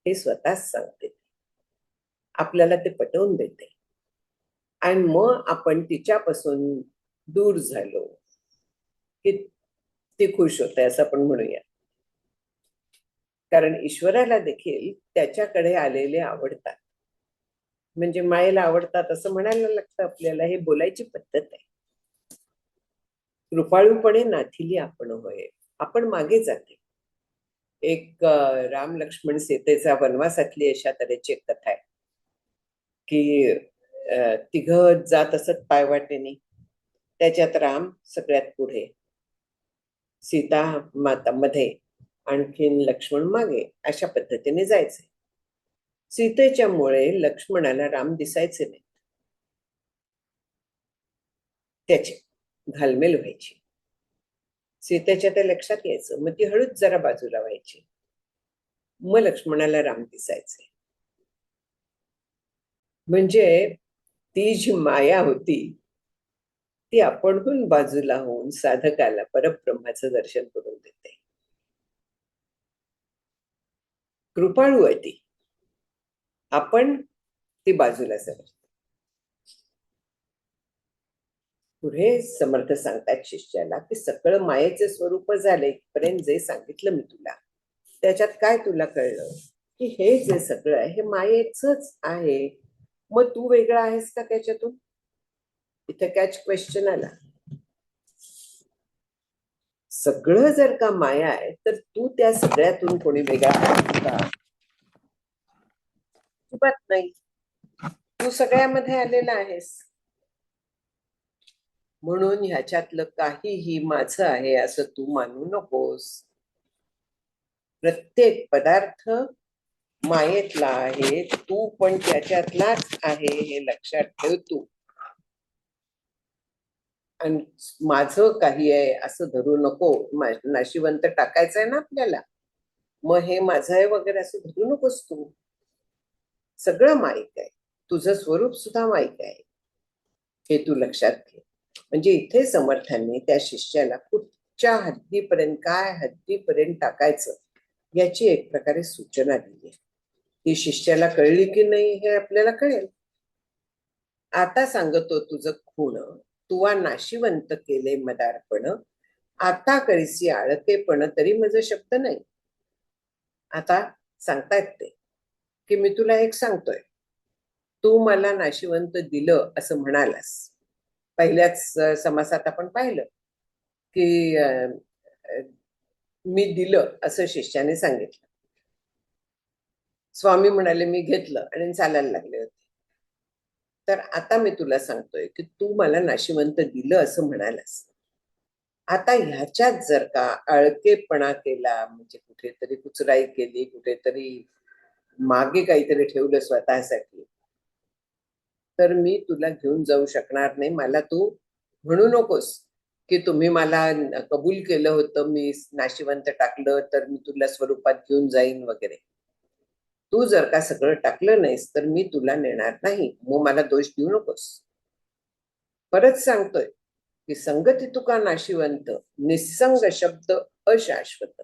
हे स्वतःच सांगते. आपल्याला ते पटवून देते. आणि मग आपण तिच्यापासून दूर झालो की ती खुश होते असं आपण म्हणूया. कारण ईश्वराला देखील त्याच्याकडे आलेले आवडतात. म्हणजे मायेला आवडतात असं म्हणायला लागतं आपल्याला. हे बोलायची पद्धत आहे. कृपाळूपणे नाथिली आपण होय. आपण मागे जाते. एक राम लक्ष्मण सीतेचा वनवासातली अशा तऱ्हेची एक कथा आहे की तिघ जात असत पायवाटेने. त्याच्यात राम सगळ्यात पुढे, सीता माता मध्ये, आणखीन लक्ष्मण मागे, अशा पद्धतीने जायचे. सीतेच्या मुळे लक्ष्मणाला राम दिसायचे नाही. त्याची घालमेल व्हायची. सीतेच्या ते लक्षात यायचं, मग ती हळूच जरा बाजूला व्हायची. मग लक्ष्मणाला राम दिसायचे. म्हणजे ती जी माया होती ती आपणहून बाजूला होऊन साधकाला परब्रह्माचं दर्शन करून देते. कृपाळू आहे ती. आपण ती बाजूला सरकतो. पुढे समर्थ सांगतात शिष्याला की सकळ मायेचे स्वरूप झाले पर्यंत जे सांगितलं मी तुला, त्याच्यात काय तुला कळलं की हे जे सगळं आहे हे मायेचंच आहे. मग तू वेगळा आहेस का त्याच्यातून? इथे कॅच क्वेश्चन आला. सगळं जर का माया आहे तर तू त्या सगळ्यातून कोणी वेगळा आहेस का? अजिबात नाही. तू सगळ्यामध्ये आलेला आहेस. म्हणून ह्याच्यातलं काहीही माझं आहे असं तू मानू नकोस. प्रत्येक पदार्थ मायेतला आहे, तू पण त्याच्यातलाच आहे हे लक्षात ठेव तू. आणि माझं काही आहे असं धरू नको. नाशिवंत टाकायचं आहे ना आपल्याला, मग हे माझं आहे वगैरे असं धरू नकोस तू. सगळं माईक आहे, तुझं स्वरूप सुद्धा माईक आहे, हे तू लक्षात घे. म्हणजे इथे समर्थांनी त्या शिष्याला कुठच्या हद्दीपर्यंत, काय हद्दीपर्यंत टाकायचं याची एक प्रकारे सूचना दिली. ती शिष्याला कळली की नाही हे आपल्याला कळेल. आता सांगतो तुझं खूण, तुवा नाशिवंत केले मदारपण, आता करीसी आळतेपण तरी माझं शब्द नाही. आता सांगतायत ते की मी तुला एक सांगतोय, तू मला नाशिवंत दिलं असं म्हणालास. पहिल्याच समासात आपण पाहिलं की मी दिलं असं शिष्याने सांगितलं. स्वामी म्हणाले मी घेतलं आणि चालायला लागले होते. तर आता मी तुला सांगतोय की तू मला नाशिवंत दिलं असं म्हणालास. आता ह्याच्यात जर का आळकेपणा केला, म्हणजे कुठेतरी कुचराई केली, कुठेतरी मागे काहीतरी ठेवलं स्वतःसाठी, तर मी तुला घेऊन जाऊ शकणार नाही. मला तू म्हणू नकोस की तुम्ही मला कबूल केलं होतं, मी नाशिवंत टाकलं तर मी तुला स्वरूपात घेऊन जाईन वगैरे. तू जर का सगळं टाकलं नाहीस तर मी तुला नेणार नाही, मग मला दोष देऊ नकोस. परत सांगतोय की संगती तुका नाशिवंत, निसंग शब्द अशाश्वत,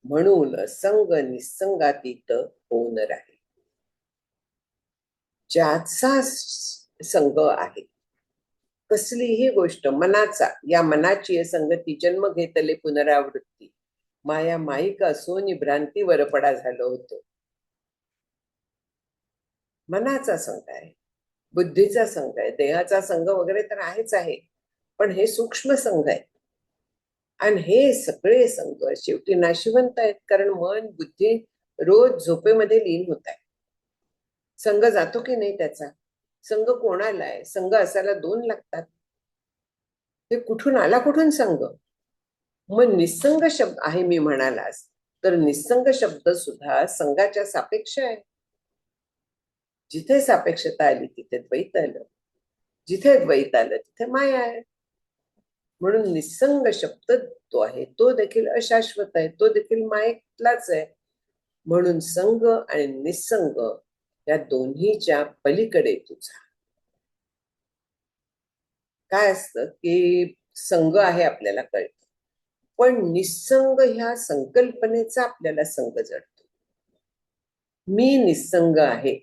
म्हणून संग निसंगातीत होऊन राहील. ज्याचा संग आहे, कसलीही गोष्ट मनाचा, या मनाची संगती जन्म घेतले पुनरावृत्ती, माया माईका सोनी भ्रांतीवर पडा झालो होतो. मनाचा संग आहे, बुद्धीचा संग आहे, देहाचा संग वगैरे तर आहेच आहे, पण हे सूक्ष्म संघ आहेत. आणि हे सगळे संघ शेवटी नाशिवंत आहेत, कारण मन बुद्धी रोज झोपेमध्ये लीन होत आहे. संघ जातो की नाही त्याचा? संघ कोणाला आहे? संघ असायला दोन लागतात. हे कुठून आला, कुठून संघ? मग निसंग शब्द आहे मी म्हणालास, तर निसंग शब्द सुद्धा संघाच्या सापेक्ष आहे. जिथे सापेक्षता आली तिथे द्वैत आलं, जिथे द्वैत आलं तिथे माया आहे. म्हणून निसंग शब्द तो आहे, तो देखील अशाश्वत आहे, तो देखील मायेतलाच आहे. म्हणून संग आणि निसंग या दोन्हीच्या पलीकडे तुझा काय असतं की संग आहे आपल्याला कळतं, पण निसंग ह्या संकल्पनेचा आपल्याला संग जडतो. मी निसंग आहे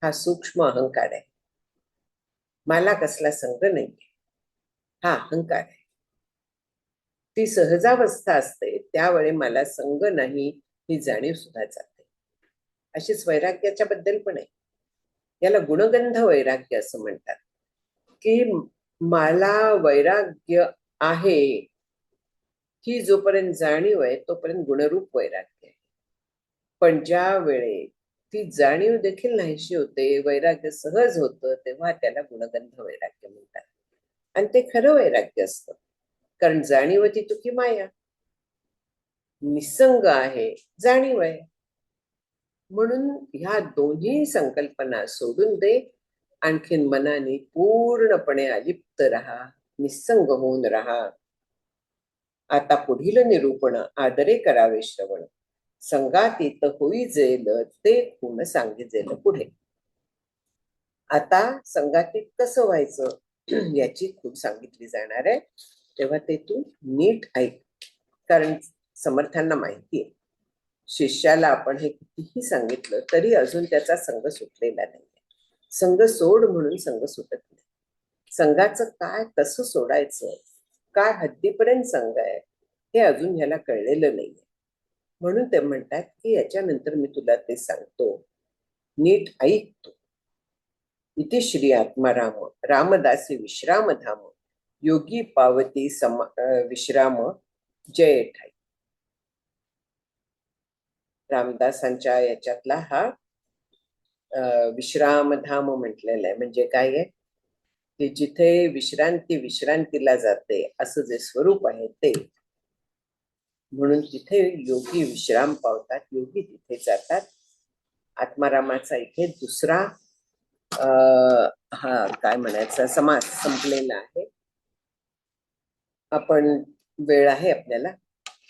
हा सूक्ष्म अहंकार आहे, मला कसला संग नाही हा अहंकार आहे. ती सहजावस्था असते त्यावेळी मला संग नाही ही जाणीव सुद्धा जाते. अशीच वैराग्याच्या बद्दल पण आहे. याला गुणगंध वैराग्य असं म्हणतात की मला वैराग्य आहे ही जोपर्यंत जाणीव आहे तोपर्यंत गुणरूप वैराग्य आहे. पण ज्या वेळे ती जाणीव देखील नाहीशी होते, वैराग्य सहज होतं, तेव्हा त्याला गुणगंध वैराग्य म्हणतात. आणि ते खरं वैराग्य असतं, कारण जाणीव ती तुकी माया, निसंग आहे, जाणीव आहे. म्हणून ह्या दोन्ही संकल्पना सोडून दे, आणखीन मनाने पूर्णपणे अलिप्त राहा, निसंग होऊन राहा. आता पुढील निरूपण आदरे करावे श्रवण, संगातीत होई जेल ते खूण सांगिजेल पुढे. आता संगातीत कसं व्हायचं याची खूप सांगितली जाणार आहे, तेव्हा ते तू नीट ऐक. कारण समर्थांना माहिती आहे शिष्याला आपण हे कितीही सांगितलं तरी अजून त्याचा संग सुटलेला नाही. संग सोड म्हणून संग सुटत नाही. संघाचं काय कसं सोडायचं, काय हद्दीपर्यंत संघ आहे हे अजून ह्याला कळलेलं नाहीये. म्हणून ते म्हणतात की याच्यानंतर मी तुला ते सांगतो, नीट ऐक तू. इति श्री आत्माराम रामदासी विश्राम धाम, योगी पावती विश्राम जय ठाई. रामदासांच्या याच्यातला हा विश्रामधाम म्हटलेला आहे. म्हणजे काय आहे, की जिथे विश्रांती विश्रांतीला जाते असं जे स्वरूप आहे ते, म्हणून तिथे योगी विश्राम पावतात, योगी तिथे जातात. आत्मारामाचा इथे दुसरा हा काय म्हणायचा समास संपलेला आहे. आपण वेळ आहे आपल्याला,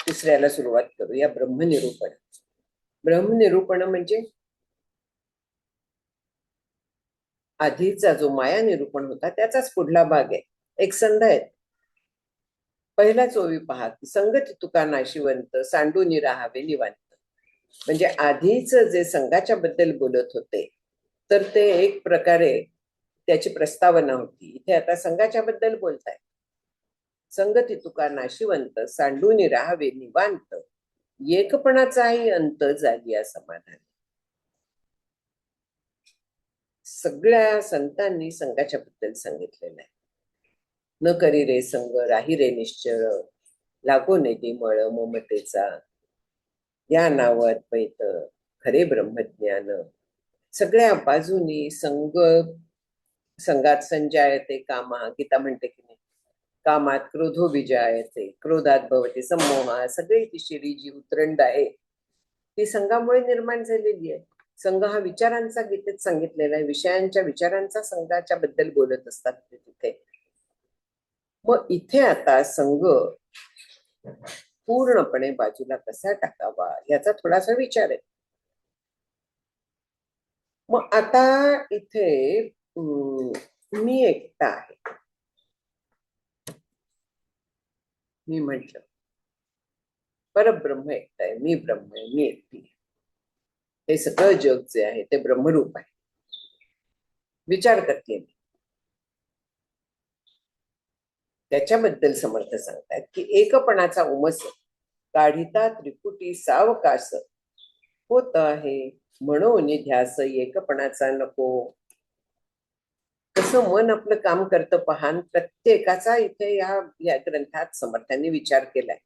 तिसऱ्याला सुरुवात करूया. ब्रह्मनिरूपण. ब्रह्मनिरूपण म्हणजे आधीचा जो माया निरूपण होता त्याचाच पुढला भाग आहे. एक संध आहे. पहिला ओवी पहा, संगती तुका नाशिवंत, सांडूनी राहावे निवांत. म्हणजे आधीच जे संघाच्या बद्दल बोलत होते तर ते एक प्रकारे त्याची प्रस्तावना होती. इथे आता संघाच्या बद्दल बोलताय. संगती तुका नाशिवंत, सांडूनी राहावे निवांत, एकपणाचाही अंत जागिया समाधान. सगळ्या संतांनी संघाच्या बद्दल सांगितलेलं आहे. न करी रे संग, राही रे निश्चळ, लागो नेती मळ ममतेचा, या नाव अद्वैत, खरे ब्रह्मज्ञान. सगळ्या बाजूनी संघ, संघात संजायते कामा, गीता म्हणते की नाही, कामात क्रोधो विजयाचे, क्रोधात भवते सम्मोहा. सगळी ती शिरी जी उतरंड आहे ती संघामुळे निर्माण झालेली आहे. संघ हा विचारांचा गीतेत सांगितलेला आहे. विषयांच्या विचारांचा संघाच्या बद्दल बोलत असतात ते तिथे. मग इथे आता संघ पूर्णपणे बाजूला कसा टाकावा याचा थोडासा विचार आहे. मग आता इथे मी एकटा आहे. मी म्हटलं परब्रह्म एकटा आहे, मी ब्रह्म आहे, मी एकटी आहे. हे सगळं जग जे आहे ते ब्रह्मरूप आहे. विचार करते मी. त्याच्याबद्दल समर्थ सांगतात की एकपणाचा उमस काढिता त्रिपुटी सावकाश होत आहे, म्हणून ध्यास एकपणाचा नको. कसं मन आपलं काम करतं पहान. प्रत्येकाचा इथे या ग्रंथात समर्थांनी विचार केलाय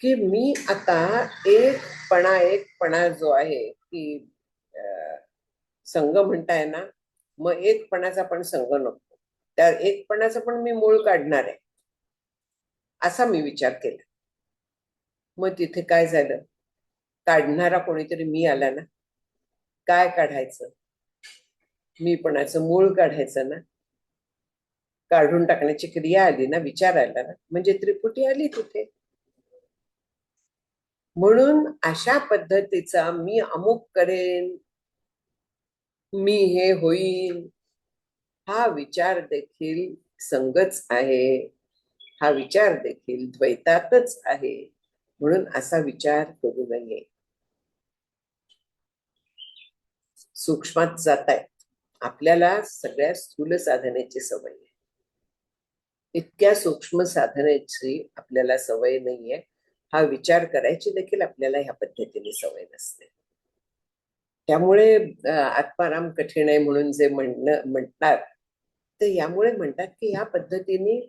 की मी आता एकपणा जो आहे की संघ म्हणताय ना, मग एकपणाचा पण संघ नको, त्या एकपणाचं पण मी मूळ काढणार आहे असा मी विचार केला. मग तिथे काय झालं, काढणारा कोणीतरी मी आला ना. काय काढायचं, मीपणाचं मूळ काढायचं ना. काढून टाकण्याची क्रिया आली ना, विचार आला ना, म्हणजे त्रिपुटी आली तिथे. म्हणून अशा पद्धतीचा मी अमुक करेन, मी हे होईल, हा विचार देखील संगच आहे. हा विचार देखील द्वैतातच आहे. म्हणून असा विचार करू नये. सूक्ष्मात जाताय. आपल्याला सगळ्या स्थूल साधनेची सवय आहे. इतक्या सूक्ष्म साधनेची आपल्याला सवय नाहीये. हा विचार करायची देखील आपल्याला ह्या पद्धतीने सवय नसते. त्यामुळे आत्माराम कठीण आहे म्हणून जे म्हणतात ते यामुळे म्हणतात की या पद्धतीने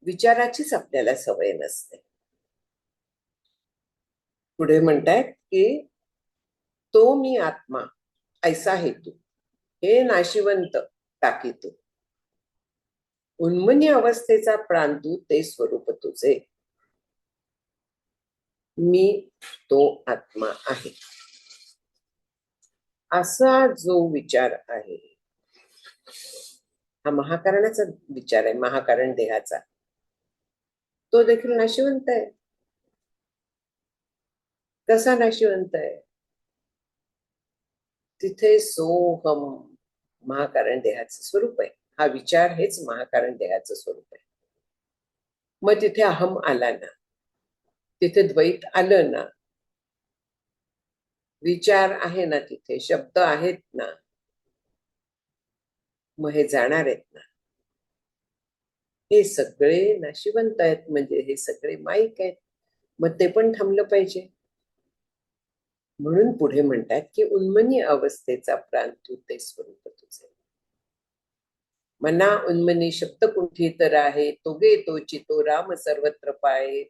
विचाराचीच आपल्याला सवय नसते. पुढे म्हणतात की तो मी आत्मा ऐसा हेतू, हे नाशिवंत टाकीतू, उन्मनी अवस्थेचा प्रांतू ते स्वरूप तुझे. मी तो आत्मा आहे असा जो विचार आहे, हा महाकारणाचा विचार आहे. महाकारण देहाचा तो देखील नाशिवंत आहे. कसा नाशिवंत आहे, तिथे सोहम महाकारण देहाचं स्वरूप आहे. हा विचार हेच महाकारण देहाचं स्वरूप आहे. मग तिथे अहम आला ना, तिथे द्वैत आलं ना, विचार आहे ना, तिथे शब्द आहेत ना, मग हे जाणार आहेत ना. हे सगळे नाशिवंत आहेत, म्हणजे हे सगळे माईक आहेत. मग ते पण थांबलं पाहिजे. म्हणून पुढे म्हणतात की उन्मनी अवस्थेचा प्रांतू ते स्वरूप तुझे. मना उन्मनी शब्द कुंठी तर आहे, तोगे तोची तो राम सर्वत्र पाये.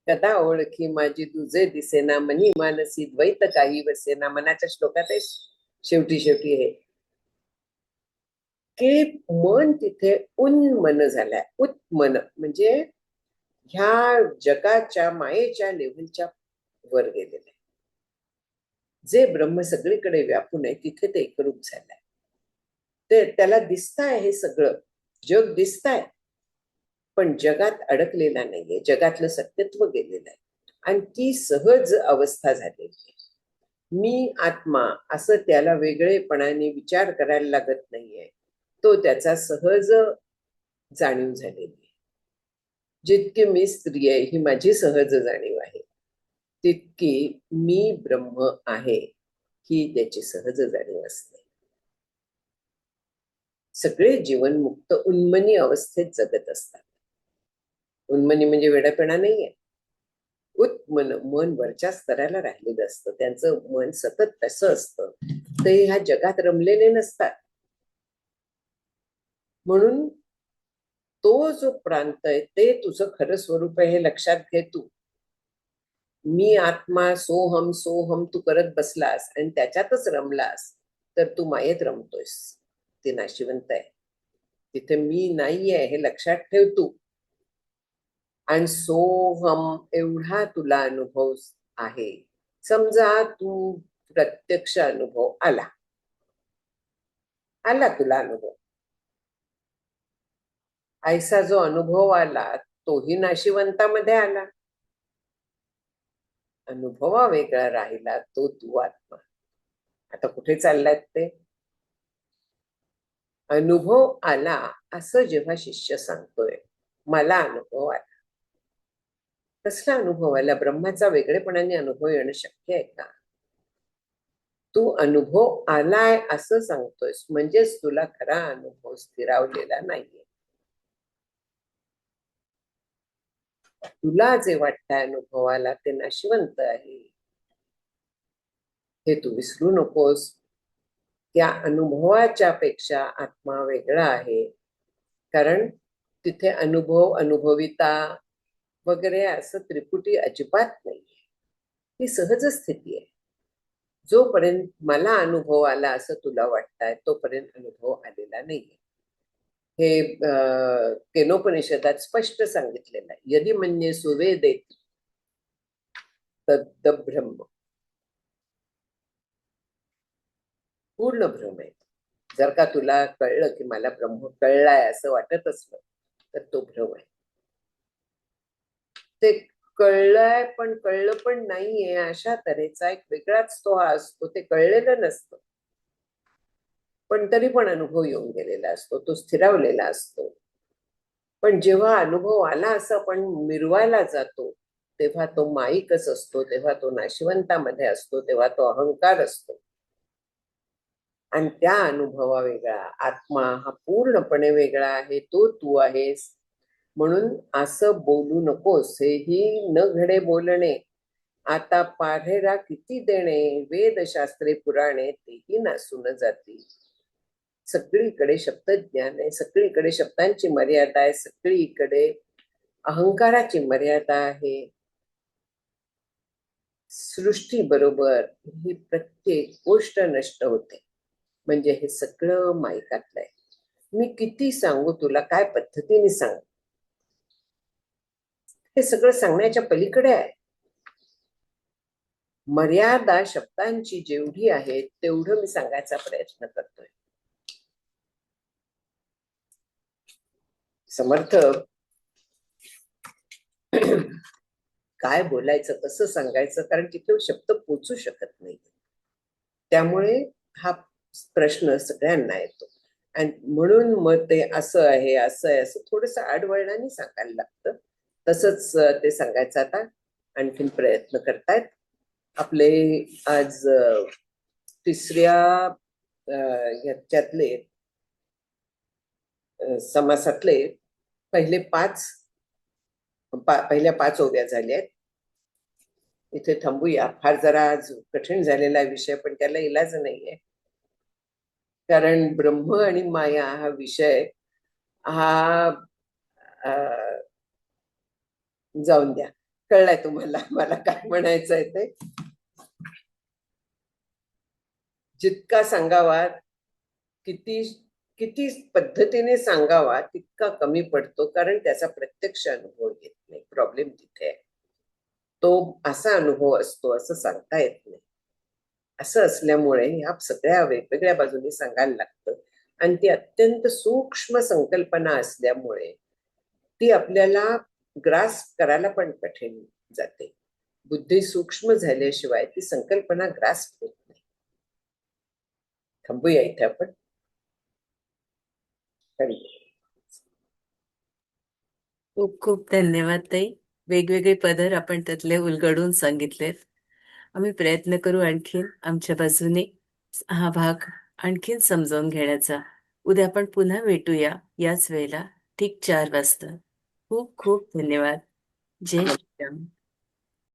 कदा ओळखी माझी तुझे दिसेना, मनी मानसी द्वैत काही वसेना. मनाच्या श्लोकात आहे शेवटी हे. की मन तिथे उन्मन झालंय. उत्मन म्हणजे ह्या जगाच्या मायेच्या लेव्हलच्या वर गेलेलं आहे. जे ब्रह्म सगळीकडे व्यापून आहे तिथे ते एकरूप झालंय. ते त्याला दिसतंय, हे सगळं जग दिसतंय, पण जगात अडकलेला नाहीये. जगातलं सत्यत्व गेलेलं आहे आणि ती सहज अवस्था झालेली आहे. मी आत्मा असं त्याला वेगळेपणाने विचार करायला लागत नाहीये. तो त्याचा सहज जाणीव झालेली आहे. जितकी मी स्त्री आहे ही माझी सहज जाणीव आहे, तितकी मी ब्रह्म आहे ही त्याची सहज जाणीव असते. सगळे जीवनमुक्त उन्मनी अवस्थेत जगत असतात. उन्मनी म्हणजे वेडापणा नाहीये. उत्मन मन वरच्या स्तराला राहिलेलं असतं. त्यांचं मन सतत तसं असतं. ते ह्या जगात रमलेले नसतात. म्हणून तो जो प्रांत आहे ते तुझं खरं स्वरूप आहे हे लक्षात घे तू. मी आत्मा सोहम सोहम तू करत बसलास आणि त्याच्यातच रमलास तर तू मायेत रमतोयस. ते नाशिवंत आहे. तिथे मी नाहीये हे लक्षात ठेव तू. आणि सोहम एवढा तुला अनुभव आहे. समजा तू प्रत्यक्ष अनुभव आला तुला अनुभव, ऐसा जो अनुभव आला तोही नाशिवंतामध्ये आला. अनुभवा वेगळा राहिला तो तू आत्मा. आता कुठे चाललात ते? अनुभव आला असं जेव्हा शिष्य सांगतोय, मला अनुभव आला. कसला अनुभव आला? ब्रह्माचा वेगळेपणाने अनुभव येणं शक्य आहे का? तू अनुभव आलाय असं सांगतोयस म्हणजेच तुला खरा अनुभव स्थिरावलेला नाहीये. तुला जे वाटतंय अनुभवाला ते नाशिवंत आहे हे तू विसरू नकोस. त्या अनुभवाच्या पेक्षा आत्मा वेगळा आहे. कारण तिथे अनुभव अनुभविता वगैरे असं त्रिपुटी अजिबात नाहीये. ही सहज स्थिती आहे. जोपर्यंत मला अनुभव आला असं तुला वाटतंय तोपर्यंत अनुभव आलेला नाहीये. हे केनोपनिषदात स्पष्ट सांगितलेलं आहे. यदि मन्ये सुवेदेत तद् ब्रह्म. पूर्ण भ्रम आहे. जर का तुला कळलं की मला ब्रह्म कळलाय असं वाटत असलं तर तो भ्रम आहे. ते कळलंय पण कळलं पण नाहीये अशा तऱ्हेचा एक वेगळाच तो हा असतो. ते कळलेलं नसतं पण तरी पण अनुभव येऊन गेलेला असतो. तो स्थिरावलेला असतो. पण जेव्हा अनुभव आला असं आपण मिरवायला जातो तेव्हा तो माईकच असतो. तेव्हा तो नाशिवंतामध्ये असतो. तेव्हा तो अहंकार असतो. आणि त्या अनुभवा वेगळा. आत्मा हा पूर्णपणे वेगळा आहे. तो तू आहेस. म्हणून असं बोलू नकोस. हेही न घडे बोलणे. आता पाढेरा किती देणे. वेदशास्त्रे पुराणे तेही नासून जाती. सगळीकडे शब्द ज्ञान आहे. सगळीकडे शब्दांची मर्यादा आहे. सगळीकडे अहंकाराची मर्यादा आहे. सृष्टी बरोबर ही प्रत्येक गोष्ट नष्ट होते. म्हणजे हे सगळं मायकातलं आहे. मी किती सांगू तुला, काय पद्धतीने सांगू, हे सगळं सांगण्याच्या पलीकडे आहे. मर्यादा शब्दांची जेवढी आहे तेवढं मी सांगायचा प्रयत्न करतोय. समर्थ काय बोलायचं, कसं सांगायचं, कारण तिथे शब्द पोचू शकत नाही. त्यामुळे हा प्रश्न सगळ्यांना येतो. आणि म्हणून मग ते असं आहे असं आहे असं थोडस आडवळणाने सांगायला लागतं. तसंच ते सांगायचं आता आणखीन प्रयत्न करतायत. आपले आज तिसऱ्या ह्याच्यातले समासातले पहिल्या 5 ओव्या झाल्या आहेत. इथे थांबूया. फार जरा आज कठीण झालेला विषय पण त्याला इलाज नाहीये. कारण ब्रह्म आणि माया हा विषय हा जाऊन द्या. कळलाय तुम्हाला मला काय म्हणायचंय ते. जितका सांगावा किती किती पद्धतीने सांगावा तितका कमी पडतो, कारण त्याचा प्रत्यक्ष अनुभव येत नाही. प्रॉब्लेम तिथे आहे. तो असा अनुभव असतो असं सांगता येत नाही. असं असल्यामुळे ह्या सगळ्या वेगवेगळ्या बाजूने सांगायला लागतं. आणि ती अत्यंत सूक्ष्म संकल्पना असल्यामुळे ती आपल्याला ग्रास्प करायला पण कठीण जाते. बुद्धी सूक्ष्म झाल्याशिवाय ती संकल्पना ग्रास्प होत नाही. थांबूया इथे आपण. खूप खूप धन्यवाद ताई. वेगवेगळे पदर आपण त्यातले उलगडून सांगितलेत. आम्ही प्रयत्न करू आणखीन आमच्या बाजूने हा भाग आणखीन समजावून घेण्याचा. उद्या आपण पुन्हा भेटूया याच वेळेला ठीक 4 वाजता. खूप खूप धन्यवाद. जय श्रीराम.